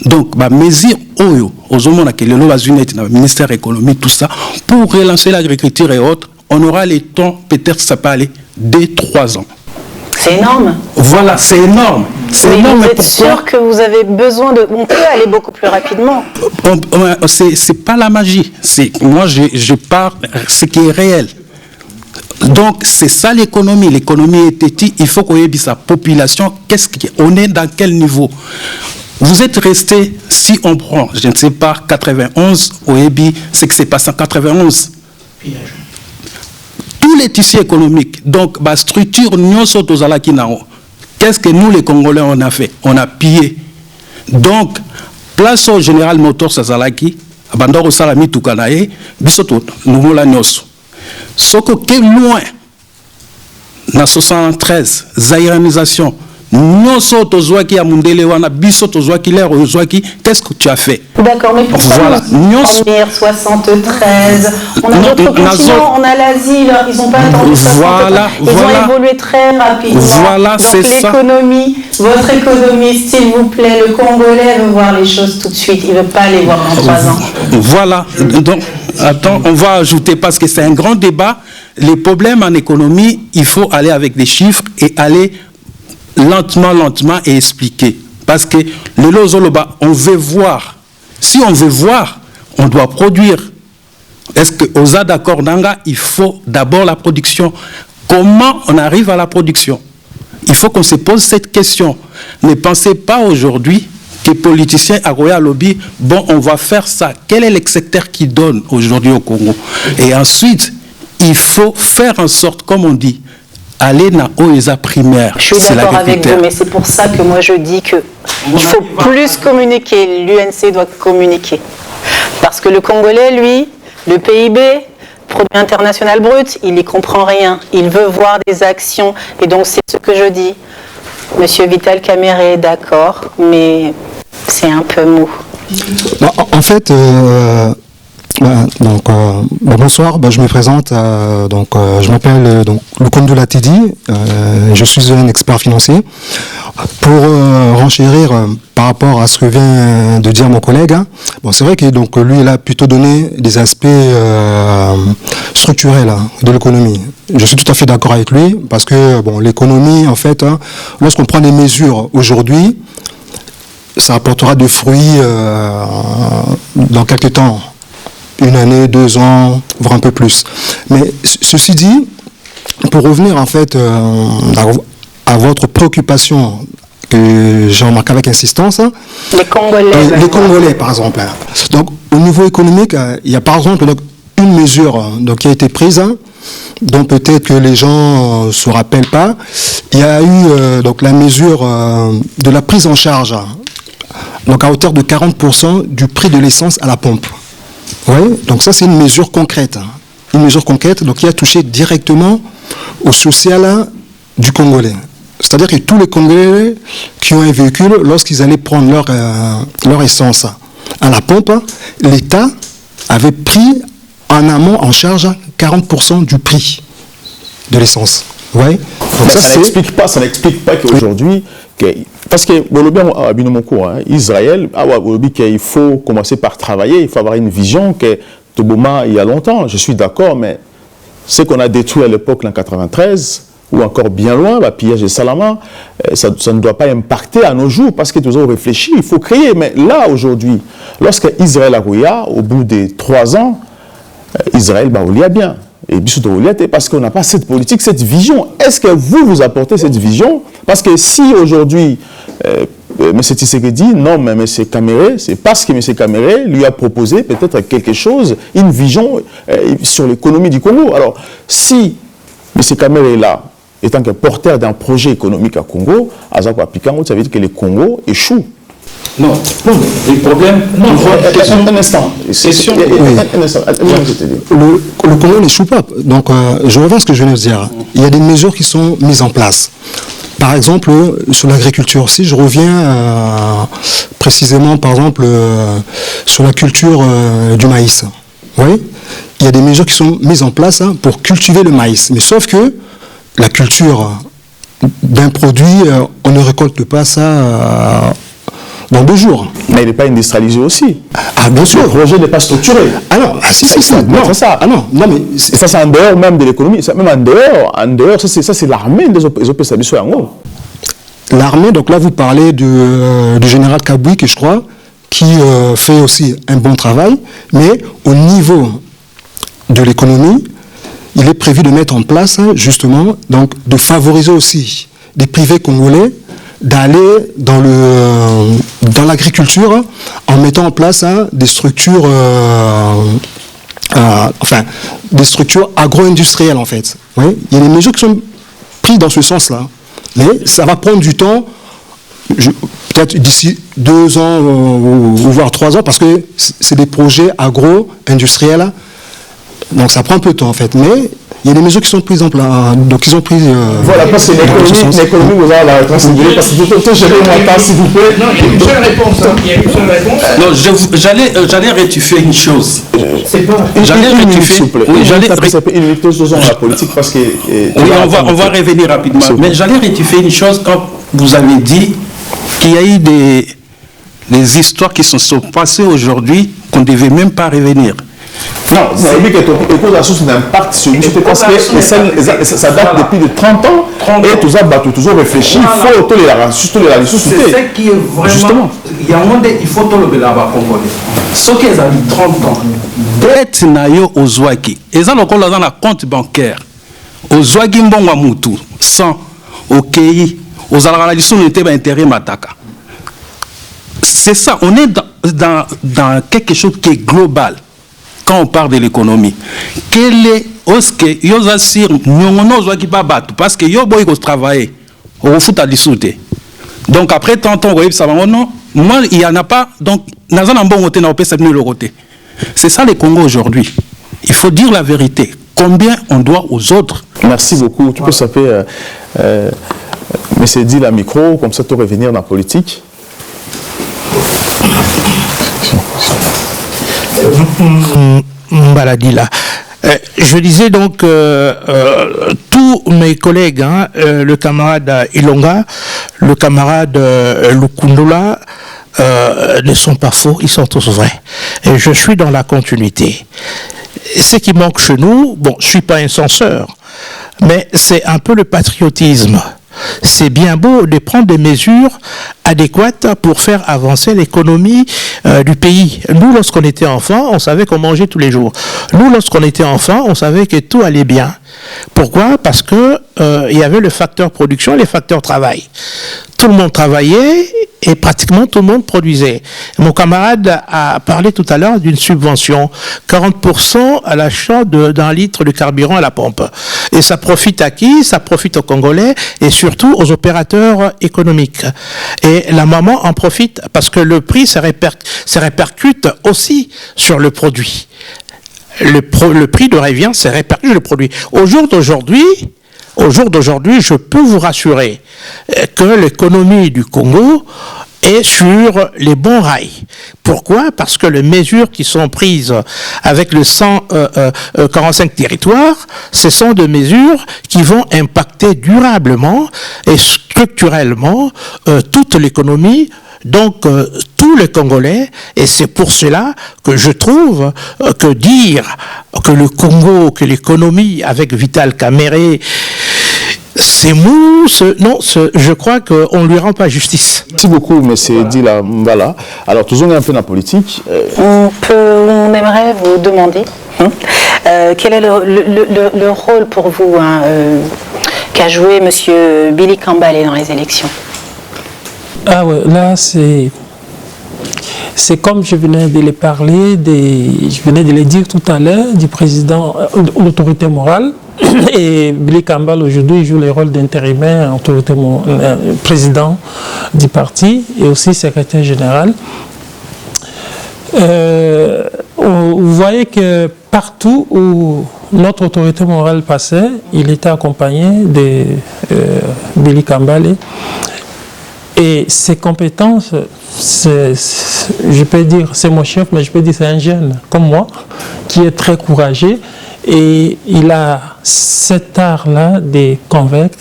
Donc bah mesure oyo aux hommes que lelo va unité dans le ministère de l'économie tout ça pour relancer l'agriculture et autres, on aura les temps peut-être ça peut aller 2-3 ans. C'est énorme. Voilà, c'est énorme. C'est énorme. Vous êtes sûr que vous avez besoin de... On peut aller beaucoup plus rapidement. C'est pas la magie. Moi, je parle ce qui est réel. Donc, c'est ça l'économie. L'économie est petite. Il faut qu'on ait sa population. On est dans quel niveau? Vous êtes resté, si on prend, je ne sais pas, 91, au EBI, c'est que c'est passé en 91. Tous les tissus économiques, donc, la structure, qu'est-ce que nous, les Congolais, on a fait? On a pillé. Donc, place au Général Motors Sazalaki, Bandoro Salami Tukanae, Bisoto, nous la Nyoso. Soko qui est loin, dans 73, zaïranisation, Nyoso Tozwaki à Mundele Wana, Biso Tozwaki, l'air Ozwaki, qu'est-ce que tu as fait? D'accord, mais pourquoi voilà. En 73, on a d'autres continents, on a l'Asie, ils n'ont pas attendu 73, ils ont évolué très rapidement. Voilà, donc l'économie, votre économie, s'il vous plaît, le Congolais veut voir les choses tout de suite, il ne veut pas les voir en 3 ans. Voilà, donc, attends, on va ajouter, parce que c'est un grand débat, les problèmes en économie, il faut aller avec des chiffres et aller lentement et expliquer. Parce que le Lozoloba, on veut voir. Si on veut voir, on doit produire. Est-ce que aux d'accord Nanga, il faut d'abord la production? Comment on arrive à la production? Il faut qu'on se pose cette question. Ne pensez pas aujourd'hui que les politiciens à Royal Lobby, bon, on va faire ça. Quel est le secteur qui donne aujourd'hui au Congo? Et ensuite, il faut faire en sorte, comme on dit, aller dans l'OESA primaire. Je suis d'accord avec vous, mais c'est pour ça que moi je dis qu'il faut plus communiquer. L'UNC doit communiquer. Parce que le Congolais, lui, le PIB, produit international brut, il n'y comprend rien. Il veut voir des actions. Et donc c'est ce que je dis. Monsieur Vital Kamerhe est d'accord, mais c'est un peu mou. En fait... bonsoir, je me présente, je m'appelle Lukondo Latidi, je suis un expert financier. Pour renchérir par rapport à ce que vient de dire mon collègue, c'est vrai que lui il a plutôt donné des aspects structurels de l'économie. Je suis tout à fait d'accord avec lui parce que l'économie, en fait, lorsqu'on prend des mesures aujourd'hui, ça apportera des fruits dans quelques temps. 1 année, 2 ans, voire un peu plus. Mais ceci dit, pour revenir en fait à votre préoccupation que j'ai remarqué avec insistance, les Congolais, par exemple. Donc au niveau économique, il y a par exemple une mesure qui a été prise, dont peut-être que les gens ne se rappellent pas. Il y a eu la mesure de la prise en charge, à hauteur de 40% du prix de l'essence à la pompe. Oui, donc ça c'est une mesure concrète. une mesure concrète donc, qui a touché directement au social du Congolais. C'est-à-dire que tous les Congolais qui ont un véhicule, lorsqu'ils allaient prendre leur essence à la pompe, l'État avait pris en amont en charge 40% du prix de l'essence. Ouais. Donc ça n'explique pas qu'aujourd'hui, parce que Israël, il faut commencer par travailler, il faut avoir une vision que Toboma, il y a longtemps, je suis d'accord, mais ce qu'on a détruit à l'époque en 93, ou encore bien loin, le pillage de Salama, ça ne doit pas impacter à nos jours, parce que toujours réfléchi, il faut créer. Mais là, aujourd'hui, lorsque Israël a rouillé, au bout de 3 ans, Israël a bien. Et parce qu'on n'a pas cette politique, cette vision. Est-ce que vous apportez cette vision? Parce que si aujourd'hui, M. Tshisekedi nomme M. Kamere, c'est parce que M. Kamere lui a proposé peut-être quelque chose, une vision sur l'économie du Congo. Alors, si M. Kamere est là, étant que porteur d'un projet économique à Congo, ça veut dire que le Congo échoue. Non, le problème... Non, un instant. Le Congo n'échoue pas. Donc, je reviens à ce que je viens de dire. Il y a des mesures qui sont mises en place. Par exemple, sur l'agriculture, si je reviens précisément, par exemple, sur la culture du maïs. Oui, il y a des mesures qui sont mises en place pour cultiver le maïs. Mais sauf que la culture d'un produit, on ne récolte pas ça dans 2 jours. Mais il n'est pas industrialisé aussi. Ah, bien sûr. Le projet n'est pas structuré. Ah non, si. Non, c'est ça. Ah non, mais... ça, c'est en dehors même de l'économie. Même en dehors, ça, c'est l'armée des OPSABISO en haut. L'armée, donc là, vous parlez du général Kabouik, je crois, qui fait aussi un bon travail. Mais au niveau de l'économie, il est prévu de mettre en place, justement, donc de favoriser aussi des privés congolais d'aller dans l'agriculture en mettant en place des structures des structures agro-industrielles en fait. Oui, il y a des mesures qui sont prises dans ce sens-là, mais ça va prendre du temps, peut-être d'ici 2 ans ou voire 3 ans, parce que c'est des projets agro-industriels, donc ça prend un peu de temps en fait, mais il y a des mesures qui sont prises en place. Donc, ils ont pris. Voilà, parce que l'économie, vous avez la réponse. Parce que tout gérer mon temps, s'il vous plaît. Non, il y a une seule réponse. Non, j'allais rectifier une chose. C'est pas. J'allais rectifier. Oui, j'allais rectifier une minute sur la politique parce que. Oui, on va revenir rapidement. Mais j'allais rectifier une chose quand vous avez dit qu'il y a eu des histoires qui se sont passées aujourd'hui qu'on ne devait même pas revenir. Non, c'est lui qui est la source d'impact sur lui. Parce que ça date depuis de 30 ans. Et tout ça, toujours réfléchi. Il faut tolérer. C'est ce qui est vraiment. Justement. Il y a un monde, il faut tolérer là-bas. Ce qui est 30 ans. Dette nayo ozwaki. Et ça, on a dans la compte bancaire. Ozwaki mbongo mutu. 100. Ok. Aux algalisons n'étaient pas intérêt mataka. C'est ça. On est dans quelque chose qui est global. Quand on parle de l'économie, quel est ce que yo assure nyongono qui pas battre parce que yo boy ko travailler au foot à dissoute. Donc après tant on voit ça non, moi il y en a pas donc naza na bon côté na opesa le côté. C'est ça le Congo aujourd'hui. Il faut dire la vérité. Combien on doit aux autres? Merci beaucoup. Tu peux s'appeler mais c'est dit la micro comme ça tu revenir dans la politique. Baladila. Je disais donc tous mes collègues, le camarade Ilonga, le camarade Lukundula, ne sont pas faux, ils sont tous vrais. Et je suis dans la continuité. Ce qui manque chez nous, bon, je ne suis pas un censeur, mais c'est un peu le patriotisme. C'est bien beau de prendre des mesures adéquates pour faire avancer l'économie du pays. Nous, lorsqu'on était enfants, on savait qu'on mangeait tous les jours. Nous, lorsqu'on était enfants, on savait que tout allait bien. Pourquoi? Parce que il y avait le facteur production et le facteur travail. Tout le monde travaillait et pratiquement tout le monde produisait. Mon camarade a parlé tout à l'heure d'une subvention, 40% à l'achat d'un litre de carburant à la pompe. Et ça profite à qui? Ça profite aux Congolais et surtout aux opérateurs économiques. Et la maman en profite parce que le prix se répercute aussi sur le produit. le prix de revient s'est répercuté sur le produit. Au jour d'aujourd'hui, je peux vous rassurer que l'économie du Congo est sur les bons rails. Pourquoi? Parce que les mesures qui sont prises avec le 145 territoires, ce sont des mesures qui vont impacter durablement et structurellement toute l'économie, donc tous les Congolais, et c'est pour cela que je trouve que dire que le Congo, que l'économie avec Vital Kamerhe, c'est mou, je crois qu'on ne lui rend pas justice. Merci beaucoup, M. Dila Mbala. Alors, toujours un peu dans la politique. On aimerait vous demander quel est le rôle pour vous qu'a joué M. Billy Kambale dans les élections. Ah ouais, là c'est comme je venais de les parler, je venais de les dire tout à l'heure, du président, l'autorité morale. Et Billy Kambale aujourd'hui joue le rôle d'intérimaire, président du parti et aussi secrétaire général. Vous voyez que partout où notre autorité morale passait, il était accompagné de Billy Kambale. Et ses compétences, je peux dire, c'est mon chef, mais je peux dire c'est un jeune comme moi, qui est très courageux. Et il a cet art-là de convaincre.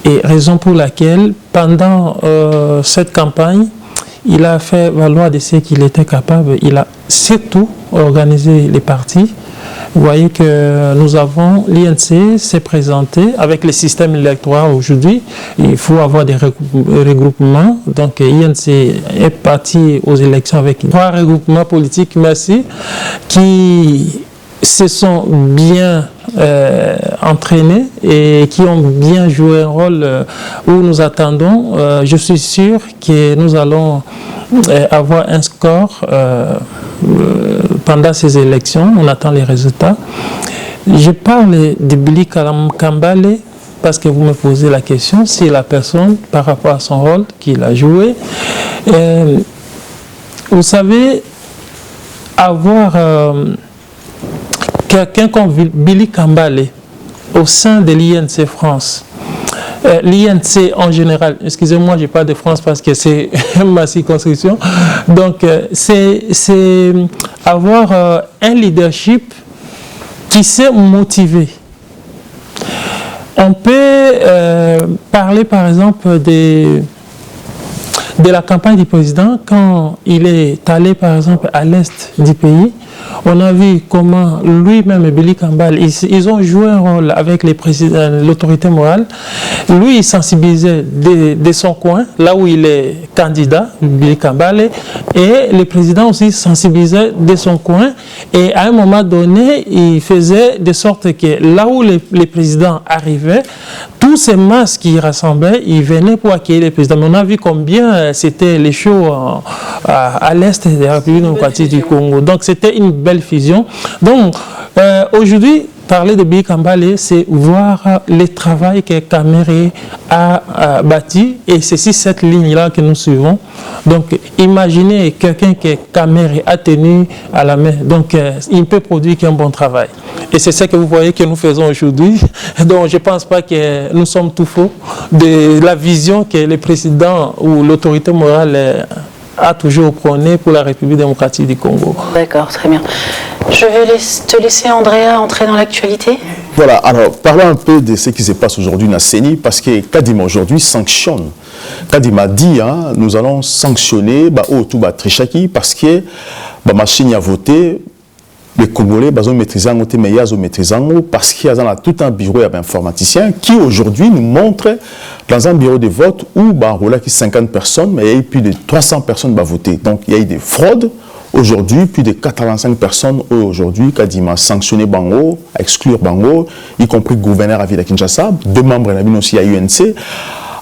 Et raison pour laquelle, pendant cette campagne, il a fait valoir de ce qu'il était capable. Il a surtout organisé les partis. Vous voyez que nous avons, l'INC s'est présenté avec le système électoral aujourd'hui. Il faut avoir des regroupements. Donc l'INC est parti aux élections avec 3 regroupements politiques, merci, qui se sont bien entraînés et qui ont bien joué un rôle où nous attendons. Je suis sûr que nous allons avoir un score pendant ces élections. On attend les résultats. Je parle de Billy Kambale parce que vous me posez la question, c'est la personne par rapport à son rôle qu'il a joué. Vous savez, avoir quelqu'un comme Billy Kambale au sein de l'INC France. L'INC en général, excusez-moi, je parle de France parce que c'est ma circonscription. Donc, c'est avoir un leadership qui sait motiver. On peut parler par exemple de la campagne du président quand il est allé par exemple à l'est du pays. On a vu comment lui-même et Billy Kambale, ils ont joué un rôle avec l'autorité morale. Lui, il sensibilisait de son coin, là où il est candidat, Billy Kambale, et le président aussi sensibilisait de son coin. Et à un moment donné, il faisait de sorte que là où les présidents arrivaient, tous ces masses qui rassemblaient, ils venaient pour accueillir les présidents. Mais on a vu combien c'était les shows à l'est de la République démocratique du Congo. Donc c'était une belle fusion. Donc aujourd'hui, parler de Billy Kambale, c'est voir le travail que Kamerhe a bâti, et c'est cette ligne-là que nous suivons. Donc, imaginez quelqu'un que Kamerhe a tenu à la main. Donc, il peut produire qu'un bon travail. Et c'est ce que vous voyez que nous faisons aujourd'hui. Donc, je ne pense pas que nous sommes tout faux de la vision que le président ou l'autorité morale a toujours prôné pour la République démocratique du Congo. D'accord, très bien. Je vais te laisser, Andrea, entrer dans l'actualité. Voilà, alors parlons un peu de ce qui se passe aujourd'hui dans CENI, parce que Kadima aujourd'hui sanctionne. Kadima dit, hein, nous allons sanctionner tout Trichaki parce que la machine a voté, les Congolais ont maîtrisé parce qu'il y a tout un bureau informaticien qui aujourd'hui nous montre dans un bureau de vote où il y a 50 personnes, mais il y a eu plus de 300 personnes qui ont voté. Donc il y a eu des fraudes. Aujourd'hui, plus de 85 personnes aujourd'hui, Kadima sanctionné Bango, exclure Bango, y compris le gouverneur à Ville Kinshasa, 2 membres de la ville aussi à UNC.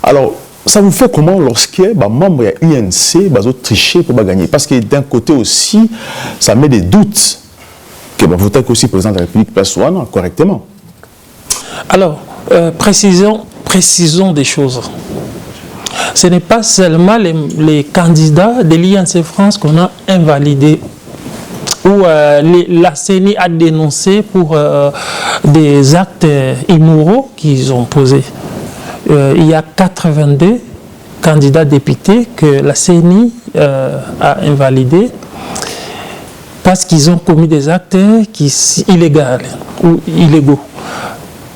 Alors, ça vous fait comment lorsque les membres de UNC ont triché pour gagner? Parce que d'un côté aussi, ça met des doutes que voter aussi président de la République Pessoana correctement. Alors, précisons des choses. Ce n'est pas seulement les candidats de l'INC France qu'on a invalidés. où la CENI a dénoncé pour des actes immoraux qu'ils ont posés. Il y a 82 candidats députés que la CENI a invalidés parce qu'ils ont commis des actes illégaux.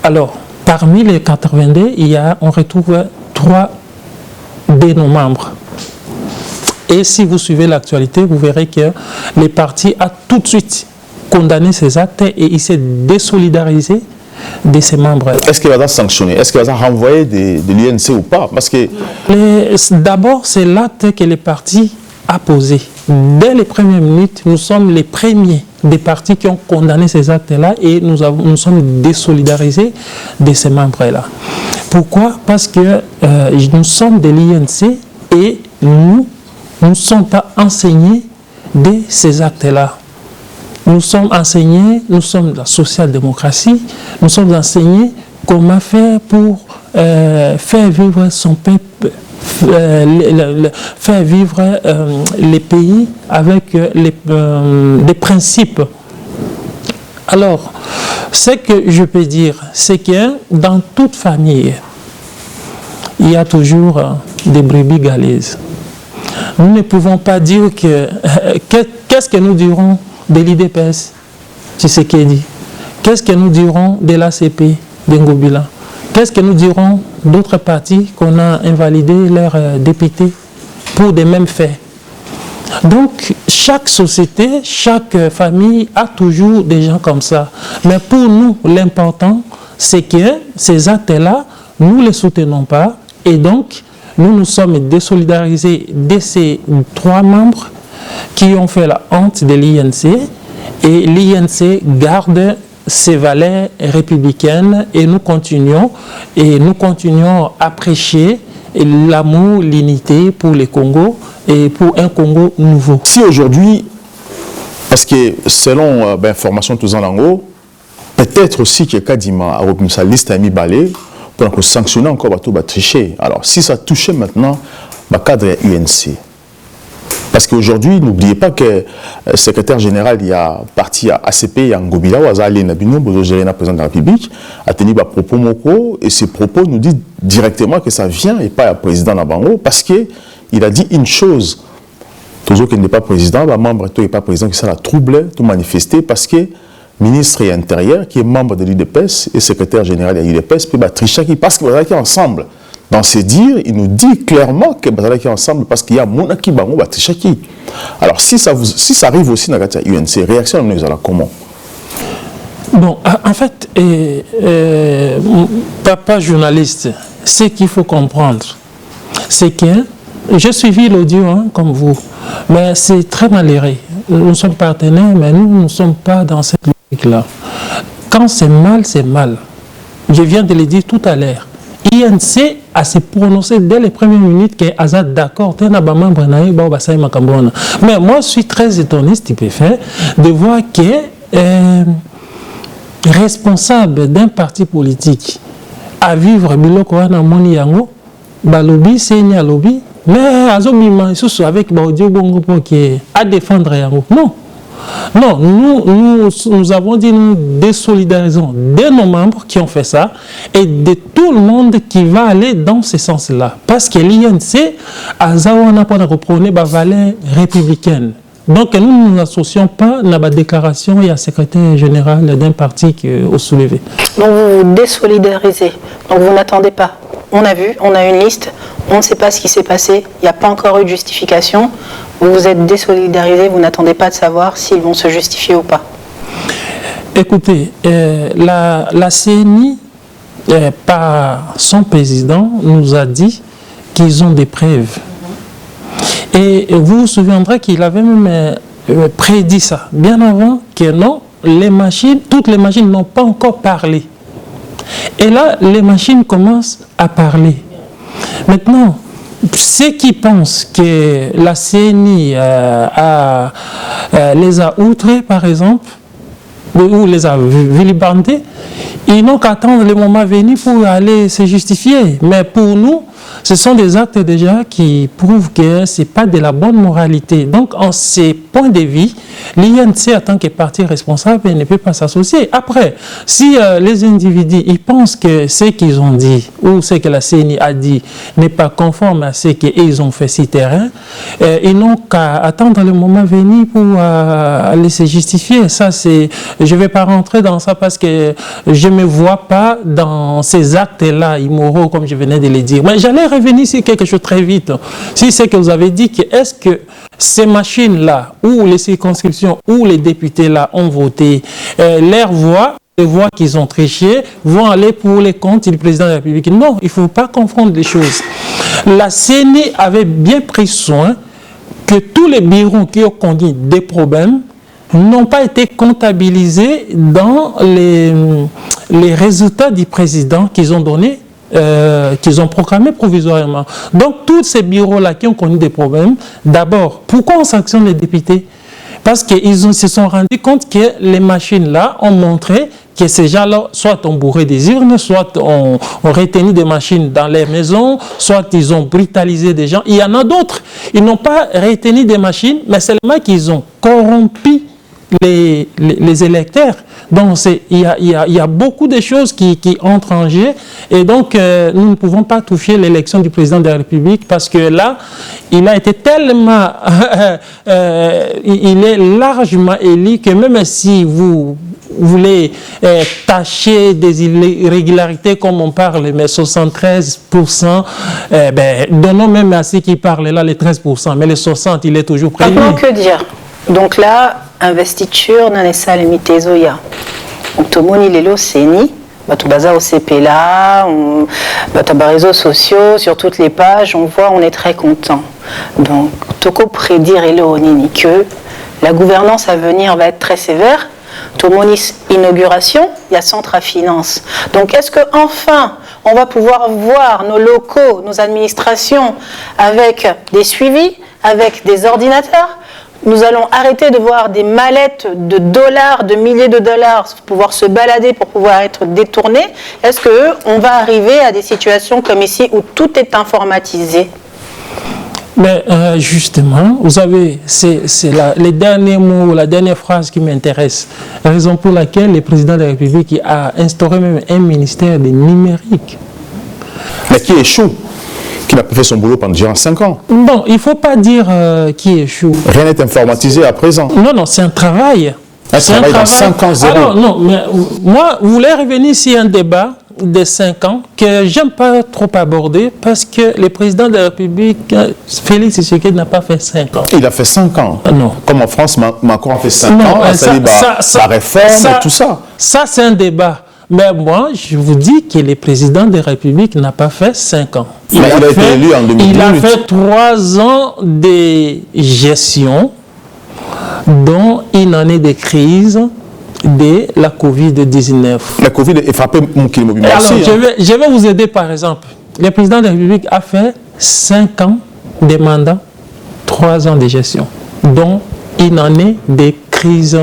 Alors, parmi les 82, on retrouve 3 de nos membres. Et si vous suivez l'actualité, vous verrez que le parti a tout de suite condamné ces actes et il s'est désolidarisé de ses membres. Est-ce qu'il va être sanctionné? Est-ce qu'il va être renvoyé de l'UNC ou pas? Parce que d'abord, c'est l'acte que le parti a posé. Dès les premières minutes, nous sommes les premiers des partis qui ont condamné ces actes-là et nous sommes désolidarisés de ces membres-là. Pourquoi? Parce que nous sommes de l'INC et nous ne sommes pas enseignés de ces actes-là. Nous sommes enseignés, nous sommes de la social-démocratie, nous sommes enseignés comment faire pour faire vivre son peuple, faire vivre les pays avec des principes. Alors, ce que je peux dire, c'est que dans toute famille, il y a toujours des brebis galeuses. Nous ne pouvons pas dire qu'est-ce que nous dirons de l'IDPS, Tshisekedi. Qu'est-ce que nous dirons de l'ACP, d'Ngobila? Qu'est-ce que nous dirons d'autres partis qu'on a invalidé leurs députés pour des mêmes faits? Donc, chaque société, chaque famille a toujours des gens comme ça. Mais pour nous, l'important, c'est que ces actes-là, nous ne les soutenons pas. Et donc, nous nous sommes désolidarisés de ces 3 membres qui ont fait la honte de l'INC. Et l'INC garde ses valeurs républicaines et nous continuons à prêcher l'amour, l'unité pour le Congo et pour un Congo nouveau. Si aujourd'hui, parce que selon information tous en langue, peut-être aussi que Kadima a repris sa liste à mi-balé pour sanctionner encore bateau tricher. Alors si ça touchait maintenant le cadre UNC. Parce qu'aujourd'hui, n'oubliez pas que le secrétaire général il y a parti à ACP et à Ngobila, où Azali Nabino, président de la République, a tenu des propos moko, et ces propos nous disent directement que ça vient et pas le président Nabango, parce qu'il a dit une chose. Toujours qu'il n'est pas président, le membre n'est pas président, qui ça la trouble, tout manifester, parce que ministre et intérieur, qui est membre de l'UDPS et secrétaire général de l'UDPS, peut tricher parce qu'ils sont ensemble. Dans ses dires, il nous dit clairement que nous sommes ensemble parce qu'il y a Monaki Bango Batishaki. Alors, si ça arrive aussi dans la UNC, réaction, nous allons comment? Bon, en fait, papa journaliste, ce qu'il faut comprendre, c'est que j'ai suivi l'audio comme vous, mais c'est très malheureux. Nous sommes partenaires, mais nous ne sommes pas dans cette logique-là. Quand c'est mal, c'est mal. Je viens de le dire tout à l'heure. INC a se prononcé dès les premières minutes que Azad d'accord, mais moi je suis très étonné, stupéfait, de voir que responsable d'un parti politique à vivre biloko na moni yango balobi c'est nya lobby mais azobima isusu avec audio bongo pour que à défendre yango. Non, nous avons dit nous désolidarisons de nos membres qui ont fait ça et de tout le monde qui va aller dans ce sens-là. Parce que l'INC a repris la valeur républicaine. Donc nous ne nous associons pas à la déclaration et à la secrétaire général d'un parti qui a soulevé. Donc vous vous désolidarisez, donc vous n'attendez pas. On a vu, on a une liste, on ne sait pas ce qui s'est passé, il n'y a pas encore eu de justification. Vous vous êtes désolidarisé, vous n'attendez pas de savoir s'ils vont se justifier ou pas. Écoutez, la CENI, par son président, nous a dit qu'ils ont des preuves. Et vous vous souviendrez qu'il avait même prédit ça, bien avant que non, toutes les machines n'ont pas encore parlé. Et là, les machines commencent à parler. Maintenant, ceux qui pensent que la CENI les a outrés, par exemple, ou les a vilipendés, ils n'ont qu'à attendre le moment venu pour aller se justifier. Mais pour nous, ce sont des actes déjà qui prouvent que ce n'est pas de la bonne moralité. Donc, en ces points de vue, l'INC, en tant que parti responsable, ne peut pas s'associer. Après, si les individus ils pensent que ce qu'ils ont dit ou ce que la CENI a dit n'est pas conforme à ce qu'ils ont fait sur terrain, ils n'ont qu'à attendre le moment venu pour aller se justifier. Ça, je ne vais pas rentrer dans ça parce que je ne me vois pas dans ces actes-là immoraux, comme je venais de le dire. Mais j'allais revenir sur quelque chose très vite. Si c'est que vous avez dit que est-ce que ces machines-là, ou les circonscriptions, où les députés-là ont voté, leurs voix, les voix qu'ils ont trichées, vont aller pour les comptes du président de la République. Non, il ne faut pas confondre les choses. La CENI avait bien pris soin que tous les bureaux qui ont connu des problèmes n'ont pas été comptabilisés dans les résultats du président qu'ils ont donnés, qu'ils ont proclamés provisoirement. Donc, tous ces bureaux-là qui ont connu des problèmes, d'abord, pourquoi on sanctionne les députés? Parce qu'ils se sont rendus compte que les machines-là ont montré que ces gens-là, soit ont bourré des urnes, soit ont retenu des machines dans les maisons, soit ils ont brutalisé des gens. Il y en a d'autres. Ils n'ont pas retenu des machines, mais seulement qu'ils ont corrompu les électeurs. Donc, il y a beaucoup de choses qui entrent en jeu. Et donc, nous ne pouvons pas toucher l'élection du président de la République parce que là, il a été tellement... il est largement élu que même si vous voulez tâcher des irrégularités comme on parle, mais 73%, donnons même à ceux qui parlent là les 13%, mais les 60%, il est toujours prévu. Maintenant, que dire? Donc là, investiture dans les salles limitées Zoya. Donc tout le monde il est là, CENI, tout bazar au CPLA, on les réseaux sociaux, sur toutes les pages, on voit, on est très content. Donc Toko prédire et Nini que la gouvernance à venir va être très sévère. Tout le monde inauguration, il y a centre à finance. Donc est-ce que enfin on va pouvoir voir nos locaux, nos administrations avec des suivis, avec des ordinateurs? Nous allons arrêter de voir des mallettes de dollars, de milliers de dollars, pour pouvoir se balader, pour pouvoir être détournés. Est-ce qu'on va arriver à des situations comme ici où tout est informatisé? Mais justement, vous savez, c'est les derniers mots, la dernière phrase qui m'intéresse. La raison pour laquelle le président de la République a instauré même un ministère du numérique. Mais qui échoue, qui n'a pas fait son boulot pendant 5 ans. Bon, il ne faut pas dire qui échoue. Rien n'est informatisé à présent. Non, c'est un travail. Un travail dans 5 ans, zéro. Alors, non, mais moi, vous voulez revenir sur un débat de 5 ans que j'aime pas trop aborder parce que le président de la République, Félix Tshisekedi, n'a pas fait 5 ans. Il a fait 5 ans. Non. Comme en France, Macron a fait 5 ans, la réforme et tout ça. Ça, c'est un débat. Mais moi, je vous dis que le président de la République n'a pas fait 5 ans. Il a été élu en 2018. Il a fait 3 ans de gestion, dont une année de crise de la Covid-19. La Covid est frappée mon immobilier. Alors, je vais vous aider par exemple. Le président de la République a fait 5 ans de mandat, 3 ans de gestion, dont une année de crise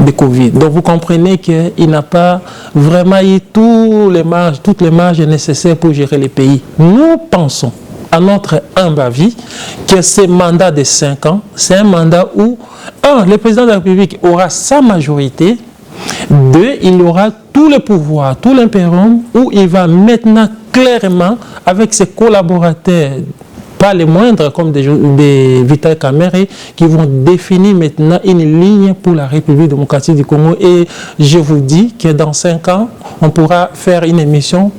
de Covid. Donc vous comprenez qu'il n'a pas vraiment eu toutes les marges nécessaires pour gérer les pays. Nous pensons, à notre humble avis, que ce mandat de 5 ans, c'est un mandat où, le président de la République aura sa majorité, 2, il aura tout le pouvoir, tout l'impérium, où il va maintenant clairement, avec ses collaborateurs, pas les moindres, comme des Vital Kamerhe, qui vont définir maintenant une ligne pour la République démocratique du Congo. Et je vous dis que dans 5 ans, on pourra faire une émission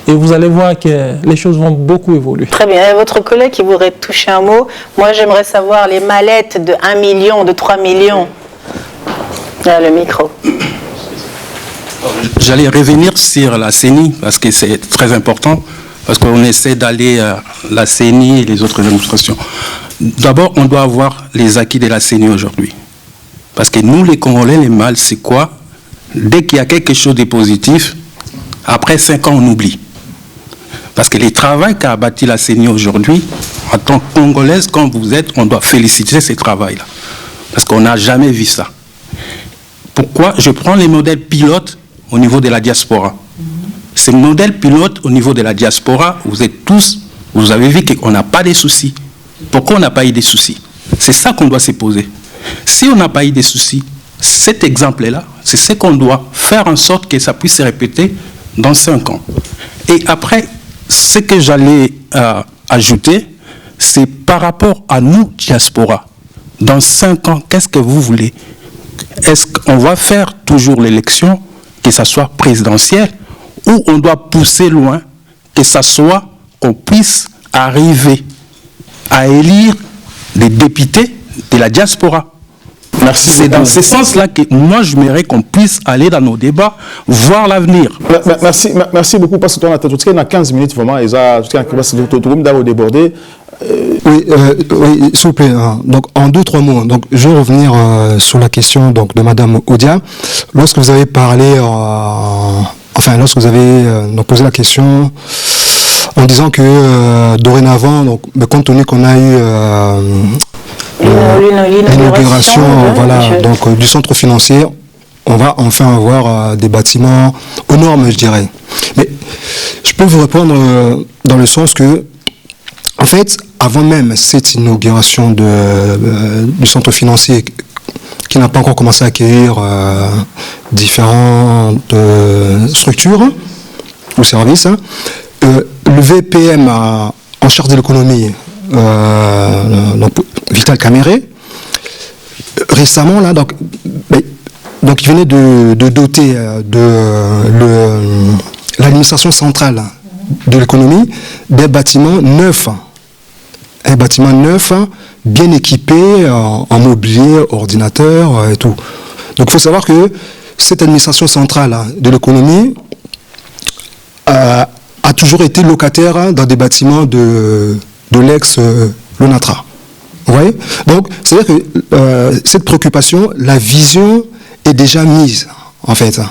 et vous allez voir que les choses vont beaucoup évoluer. Très bien. Et votre collègue qui voudrait toucher un mot, moi j'aimerais savoir les mallettes de 1 million, de 3 millions. Là, le micro. J'allais revenir sur la CENI parce que c'est très important. Parce qu'on essaie d'aller à la CENI et les autres administrations. D'abord, on doit avoir les acquis de la CENI aujourd'hui. Parce que nous, les Congolais, les mâles, c'est quoi? Dès qu'il y a quelque chose de positif, après 5 ans, on oublie. Parce que le travail qu'a bâti la CENI aujourd'hui, en tant que Congolaise, comme vous êtes, on doit féliciter ce travail-là. Parce qu'on n'a jamais vu ça. Pourquoi? Je prends les modèles pilotes au niveau de la diaspora. Ces modèles pilotes au niveau de la diaspora, vous êtes tous vous avez vu qu'on n'a pas de soucis. Pourquoi on n'a pas eu de soucis? C'est ça qu'on doit se poser. Si on n'a pas eu de soucis, cet exemple-là, c'est ce qu'on doit faire en sorte que ça puisse se répéter dans 5 ans. Et après, ce que j'allais ajouter, c'est par rapport à nous, diaspora. Dans 5 ans, qu'est-ce que vous voulez? Est-ce qu'on va faire toujours l'élection, que ça soit présidentielle, ou on doit pousser loin, que ça soit qu'on puisse arriver à élire des députés de la diaspora? Merci. C'est dans ce sens-là que moi, je m'aimerais qu'on puisse aller dans nos débats, voir l'avenir. Merci beaucoup, parce que tu as 15 minutes, vraiment, et ça, tu as débordé. Oui, s'il vous plaît. Donc, en 2-3 mots. Donc, je vais revenir sur la question donc, de Madame Odia. Lorsque vous avez parlé, lorsque vous avez posé la question en disant que dorénavant, donc, compte tenu qu'on a eu l'inauguration du centre financier, on va enfin avoir des bâtiments aux normes, je dirais. Mais je peux vous répondre dans le sens que, en fait, avant même cette inauguration du centre financier qui n'a pas encore commencé à accueillir différentes structures ou services, le VPM en charge de l'économie, Vital Caméré, récemment, là, donc il venait de doter l'administration centrale de l'économie des bâtiments neufs. Un bâtiment neuf, bien équipé en mobilier, ordinateur et tout. Donc il faut savoir que cette administration centrale de l'économie a toujours été locataire dans des bâtiments de l'ex-Lonatra. Vous voyez? Donc c'est-à-dire que cette préoccupation, la vision est déjà mise, en fait.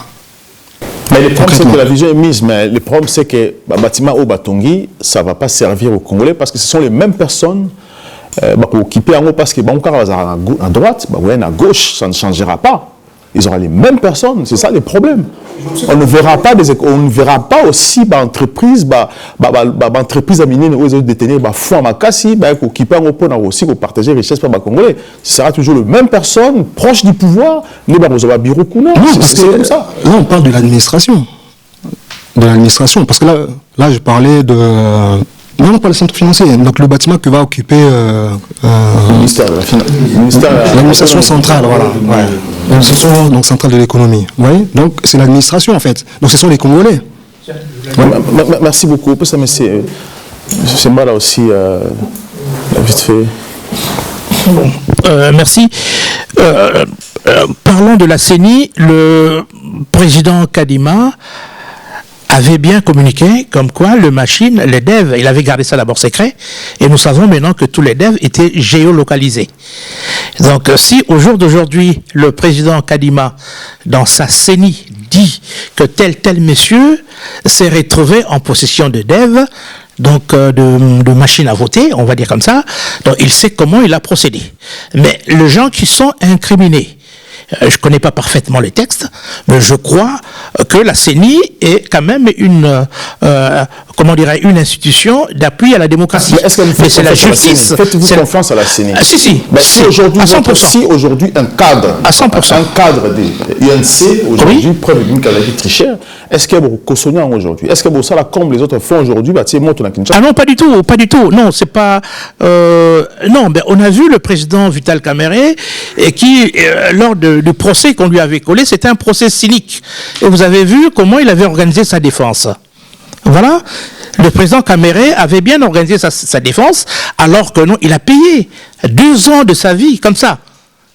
Mais le problème, c'est que la vision est mise, mais le problème, c'est que le bâtiment au Batongi, ça ne va pas servir aux Congolais parce que ce sont les mêmes personnes pour occuper en haut, parce que à droite, à gauche, ça ne changera pas. Ils auront les mêmes personnes, c'est ça le problème. On ne verra pas aussi entreprise à miner où ils ont détenu fonds à Makassi, occuper en haut pour aussi partager richesse par les Congolais. Ce sera toujours les mêmes personnes proches du pouvoir, mais bureau c'est comme ça. Là, on parle de l'administration. De l'administration, parce que là, je parlais de... Non, pas le centre financier. Donc le bâtiment que va occuper l'administration centrale, voilà. Ouais. L'administration donc, centrale de l'économie. Oui. Donc c'est l'administration en fait. Donc ce sont les Congolais. Ouais. Merci beaucoup. C'est moi là aussi, vite fait. Merci. Parlons de la CENI. Le président Kadima avait bien communiqué comme quoi les devs, il avait gardé ça d'abord secret, et nous savons maintenant que tous les devs étaient géolocalisés. Donc si au jour d'aujourd'hui, le président Kadima, dans sa CENI, dit que tel monsieur s'est retrouvé en possession de devs, donc de machines à voter, on va dire comme ça, donc il sait comment il a procédé. Mais les gens qui sont incriminés, je ne connais pas parfaitement les textes, mais je crois que la CENI est quand même une institution d'appui à la démocratie. Mais c'est la justice. Faites-vous confiance à la CENI? Si, aujourd'hui un cadre, à 100%. Un cadre de l'UNC aujourd'hui, preuve d'une qualité trichère, est-ce qu'il y a beaucoup de Kosonia aujourd'hui? Est-ce que ça la comme les autres font aujourd'hui? Ah non, pas du tout. Non, c'est pas. Non, mais on a vu le président Vital Caméré qui, lors du procès qu'on lui avait collé, c'était un procès cynique. Et vous avez vu comment il avait organisé sa défense. Voilà. Le président Caméré avait bien organisé sa défense, alors que non, il a payé 2 ans de sa vie, comme ça.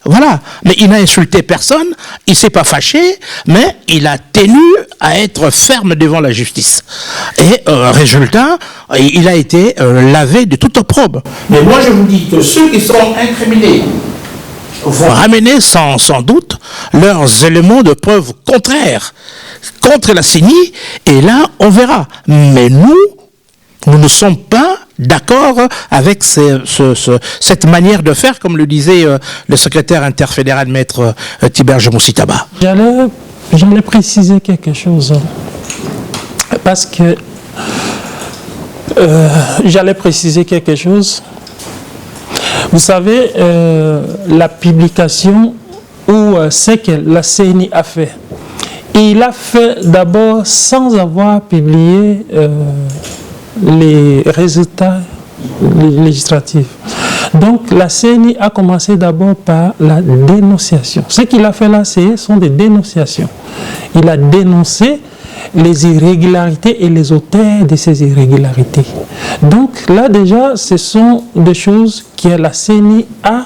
Voilà. Mais il n'a insulté personne, il ne s'est pas fâché, mais il a tenu à être ferme devant la justice. Et résultat, il a été lavé de toute opprobre. Mais moi, je vous dis que ceux qui seront incriminés vont ramener sans doute leurs éléments de preuve contraires contre la CENI, et là, on verra. Mais nous ne sommes pas d'accord avec cette manière de faire, comme le disait le secrétaire interfédéral, maître Tiberge Moussitaba. J'allais préciser quelque chose. Parce que J'allais préciser quelque chose. Vous savez, la publication ou ce que la CENI a fait, il a fait d'abord sans avoir publié les résultats législatifs. Donc la CENI a commencé d'abord par la dénonciation. Ce qu'il a fait là, ce sont des dénonciations. Il a dénoncé les irrégularités et les auteurs de ces irrégularités. Donc là déjà, ce sont des choses que la CENI a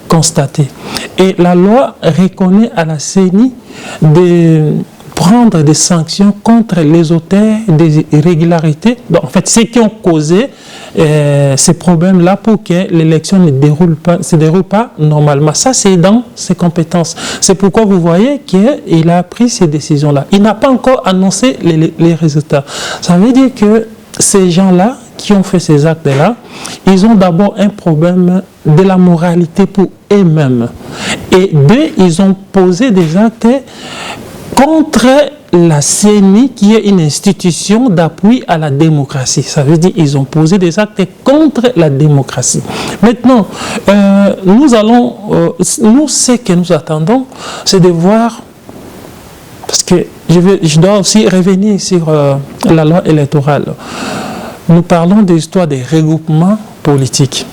constatées. Et la loi reconnaît à la CENI de prendre des sanctions contre les auteurs des irrégularités. Donc, en fait, ceux qui ont causé ces problèmes-là pour que l'élection ne se déroule pas normalement. Ça, c'est dans ses compétences. C'est pourquoi vous voyez qu'il a pris ces décisions-là. Il n'a pas encore annoncé les résultats. Ça veut dire que ces gens-là qui ont fait ces actes-là, ils ont d'abord un problème de la moralité pour eux-mêmes. Et deux, ils ont posé des actes contre la CENI, qui est une institution d'appui à la démocratie. Ça veut dire qu'ils ont posé des actes contre la démocratie. Maintenant, nous, ce que nous attendons, c'est de voir, parce que je dois aussi revenir sur la loi électorale. Nous parlons de l'histoire des regroupements politiques.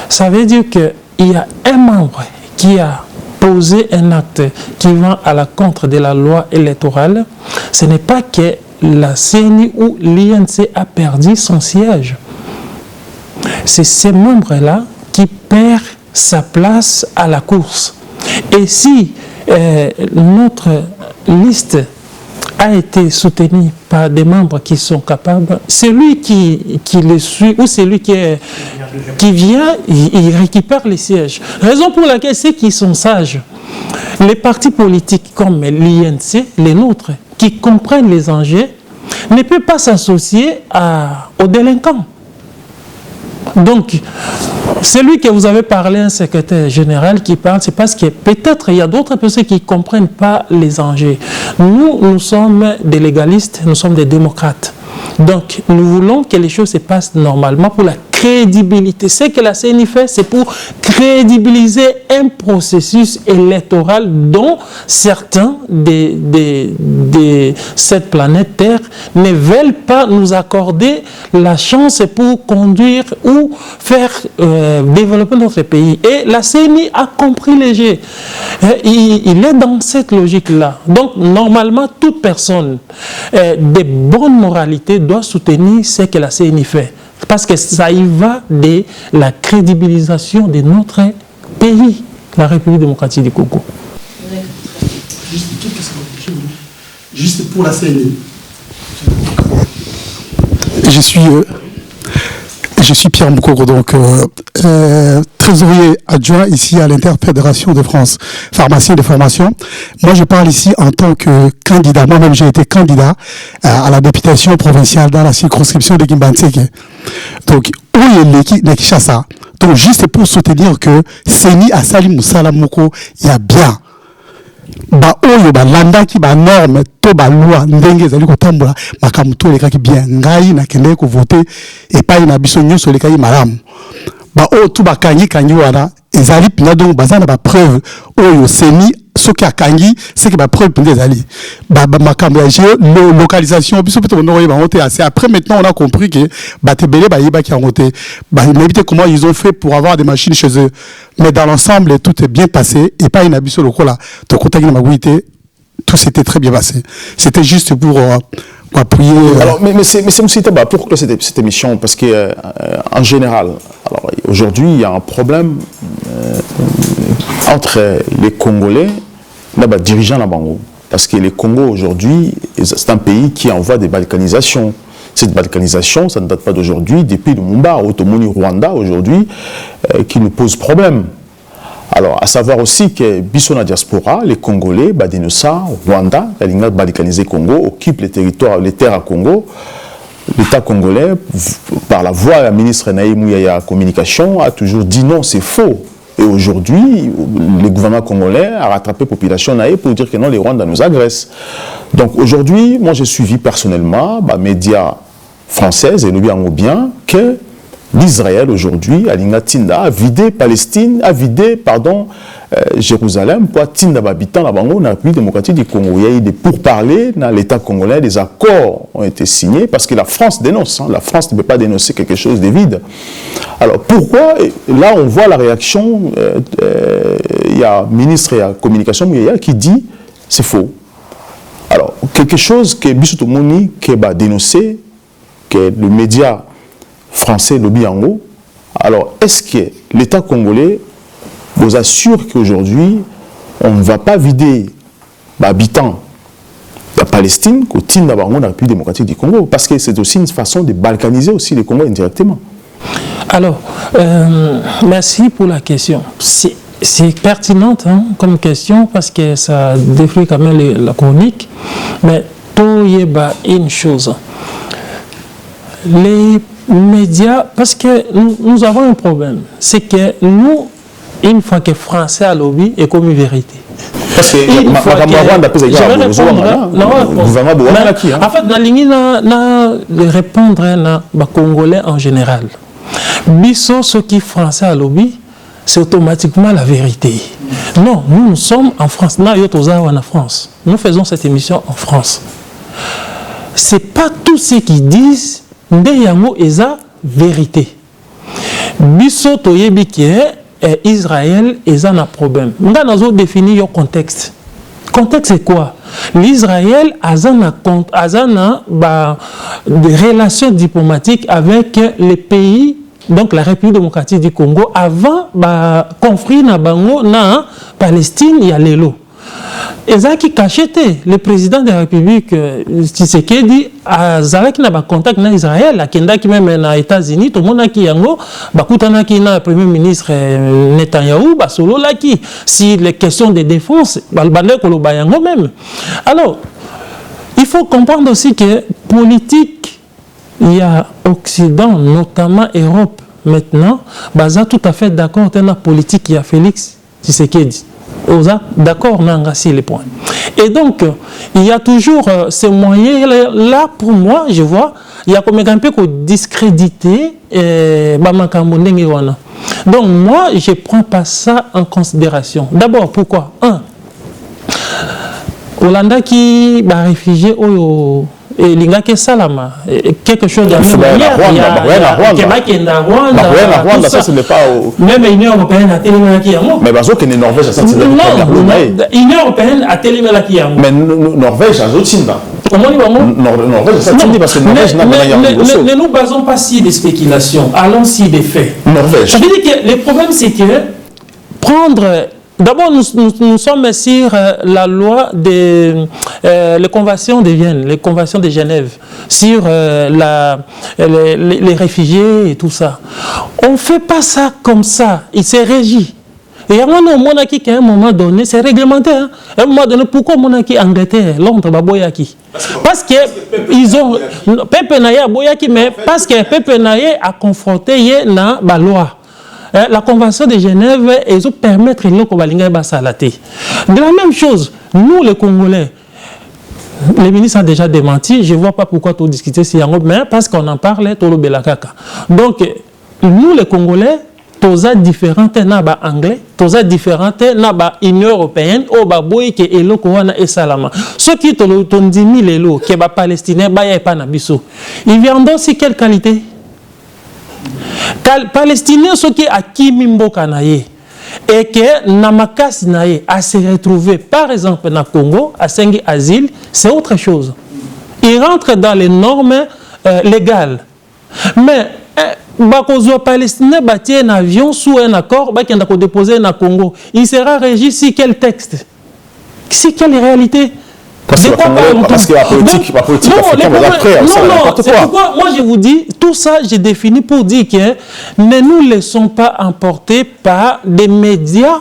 Ça veut dire qu'il y a un membre qui a poser un acte qui va à la contre de la loi électorale, ce n'est pas que la CENI ou l'INC a perdu son siège. C'est ces membres-là qui perdent sa place à la course. Et si notre liste a été soutenue par des membres qui sont capables, celui qui le suit ou celui qui vient, il récupère les sièges. Raison pour laquelle ceux qui sont sages, les partis politiques comme l'INC, les nôtres, qui comprennent les enjeux, ne peuvent pas s'associer aux délinquants. Donc, celui que vous avez parlé, un secrétaire général qui parle, c'est parce que peut-être il y a d'autres personnes qui ne comprennent pas les enjeux. Nous sommes des légalistes, nous sommes des démocrates. Donc, nous voulons que les choses se passent normalement pour la crédibilité. Ce que la CENI fait, c'est pour crédibiliser un processus électoral dont certains de cette planète Terre ne veulent pas nous accorder la chance pour conduire ou faire développer notre pays. Et la CENI a compris les jeux. Il est dans cette logique-là. Donc, normalement, toute personne de bonne moralité doit soutenir ce que la CENI fait. Parce que ça y va de la crédibilisation de notre pays, la République démocratique du Congo. Juste pour la CENI. Je suis Pierre Moukoko, donc trésorier adjoint ici à l'Interfédération de France, pharmacien de formation. Moi, je parle ici en tant que candidat. Moi-même, j'ai été candidat à la députation provinciale dans la circonscription de Kimbantseke. Donc, où est Kinshasa? Donc, juste pour soutenir que CENI a Salim Moussala Moko, il y a bien. Ba oyo ba landa ki ba norme to ba loi ndenge ezali kotambola makambo to lekaki bien ngai na kende ko voter et pas na biso nyonso lekaki malamu ba oyo to ba kangi wana ezali pina donc bazana ba preuve oyo CENI soki akangi c'est que ba preuve pina ezali ba makambo ya géolocalisation biso peut-être on aurait monté assez après maintenant on a compris que ba tebele ba yeba ki monté ba n'éviter comment ils ont fait pour avoir des machines chez eux, mais dans l'ensemble tout est bien passé et pas une abisso lokola to contacter na maguité, tout s'était très bien passé. C'était juste pour appuyer. Alors, mais c'est pour que cette émission, parce que en général, alors aujourd'hui il y a un problème entre les Congolais et les dirigeants de Bango, parce que le Congo aujourd'hui c'est un pays qui envoie des balkanisations. Cette balkanisation, ça ne date pas d'aujourd'hui, depuis le Mumba, Otomoni, Rwanda aujourd'hui, qui nous pose problème. Alors, à savoir aussi que Bissona diaspora, les Congolais, Badinosa, Rwanda, la ligne balkanisée Congo, occupent les territoires, les terres à Congo. L'État congolais, par la voix de la ministre Naïm Mouyaya Communication, a toujours dit non, c'est faux. Et aujourd'hui, le gouvernement congolais a rattrapé la population naïve pour dire que non, les Rwandais nous agressent. Donc aujourd'hui, moi j'ai suivi personnellement, médias française, et nous bien bien que l'Israël aujourd'hui, a vidé Palestine, a vidé, pardon, Jérusalem, pour atteindre les habitants dans la République démocratique du Congo. Il y a eu des pourparlers dans l'État congolais, des accords ont été signés parce que la France dénonce. Hein, la France ne peut pas dénoncer quelque chose de vide. Alors pourquoi, là on voit la réaction, il y a un ministre et la communication qui dit c'est faux. Alors quelque chose que Bissoutou Mouni qui va dénoncer, que le média français Lobby Yango, alors est-ce que l'État congolais vous assure qu'aujourd'hui, on ne va pas vider les habitants de la Palestine côté de la République démocratique du Congo, parce que c'est aussi une façon de balkaniser aussi les Congolais indirectement. Alors, merci pour la question. C'est pertinente hein, comme question parce que ça défie quand même la chronique, mais tout y est une chose. Les médias, parce que nous avons un problème, c'est que nous, une fois que français à lobby est comme une vérité. Parce que en fait, la ligne de répondre à Congolais en général. Bisso, ce qui est français à lobby, c'est automatiquement la vérité. Non, nous sommes en France. En France. Nous faisons cette émission en France. Ce n'est pas tous ceux qui disent Ndeyamo est la vérité. Bisso, toyebi qui est Israël est un problème. Nous avons défini le contexte. Le contexte c'est quoi? L'Israël a des relations diplomatiques avec les pays, donc la République démocratique du Congo, avant le conflit na bango na Palestine, il y a l'élo. Et ça qui cachetait le président de la République, Tshisekedi, a contact avec Israël, qui même aux États-Unis, tout le monde qui yango, bakutana qui na premier ministre Netanyahou, solo là qui, si les questions de défense, balbande koloba yango même. Alors, il faut comprendre aussi que politique, il y a Occident, notamment Europe, maintenant, baza tout à fait d'accord avec la politique qui a Félix Tshisekedi. D'accord, on a engraissé les points. Et donc, il y a toujours ces moyens-là, pour moi, je vois, il y a comme un peu de discréditer donc, moi, je ne prends pas ça en considération. D'abord, pourquoi? Hollanda qui va réfugié au et l'ingake salama quelque chose de Rwanda ça ce n'est pas même l'Union européenne a tellement qui mais parce que Norvège a sorti l'Union européenne a tellement qui mais Norvège a sorti comment Norvège a sorti parce que Norvège n'a pas ne nous basons pas si des spéculations, allons si des faits. Norvège. Ça veut dire que le problème c'est que prendre. D'abord, nous sommes sur la loi des les conventions de Vienne, les conventions de Genève, sur les réfugiés et tout ça. On ne fait pas ça comme ça, il s'est régi. Et à un moment donné, c'est réglementaire. À un moment donné, pourquoi monaki Angleterre, Londres, Baboyaki? Parce que ils ont Pepe Naye Boyaki, mais parce que Pepe Naye a confronté la loi. La Convention de Genève, ils ont permettre de la même chose, nous les Congolais, les ministres ont déjà démenti, je ne vois pas pourquoi tout discuter si mais parce qu'on en parle, tout le belakaka. Donc, nous les Congolais, tous différentes naba anglais, tous différentes naba Union européenne, au baboy qui est le Kowana et Salama. Ceux qui t'ont dit mille élo, qui est palestinien, baya et panabiso, ils viendront si quelle qualité? Palestinien, ce qui a Kimimbo Kanaye et que Namakas Naye a se retrouvé par exemple dans le Congo, à Sengi Asile, c'est autre chose. Il rentre dans les normes légales. Mais les Palestiniens bâtit un avion sous un accord, qui a déposé dans le Congo. Il sera régi si quel texte? Si quelle réalité? Parce que la politique africaine va après, c'est pourquoi moi je vous dis, tout ça j'ai défini pour dire que ne nous laissons pas emporter par des médias.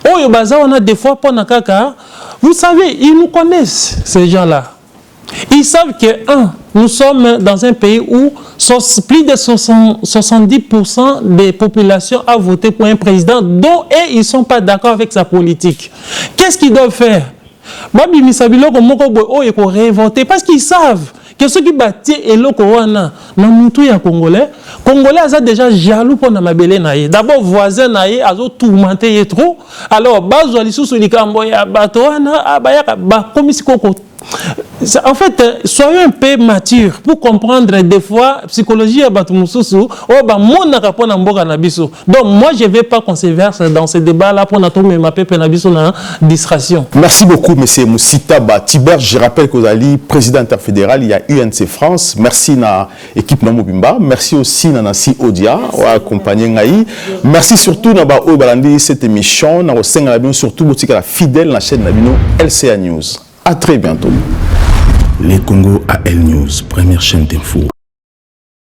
Oh, on a des fois, vous savez, ils nous connaissent, ces gens-là. Ils savent que, nous sommes dans un pays où plus de 70% des populations ont voté pour un président dont ils ne sont pas d'accord avec sa politique. Qu'est-ce qu'ils doivent faire? Babi Misabilo comme révolter parce qu'ils savent que ceux qui battent eloko wana na mutu ya congolais a déjà jaloux pour na mabele na ye. D'abord voisin na ye azo tourmenter ye trop. Alors bazwa lisusu likambo ya bato wana abayaka ba komisi koko. En fait, soyons un peu matures pour comprendre des fois psychologie à Batumususu ou mon rapport na mboka na biso. Donc moi je vais pas qu'on se verse dans ce débat là pour notre ma pepe na biso na distraction. Merci beaucoup monsieur Moussita Tiber. Je rappelle que vous allez président interfédéral, il y a UNC France. Merci na équipe na Mobimba. Merci aussi na Nancy Odia ou accompagné ngai. Merci surtout na ba o balandi cette émission na osenga la bien surtout botika la fidèle na chaîne na bino LCA News. À très bientôt. Les Congo AL News, première chaîne d'info.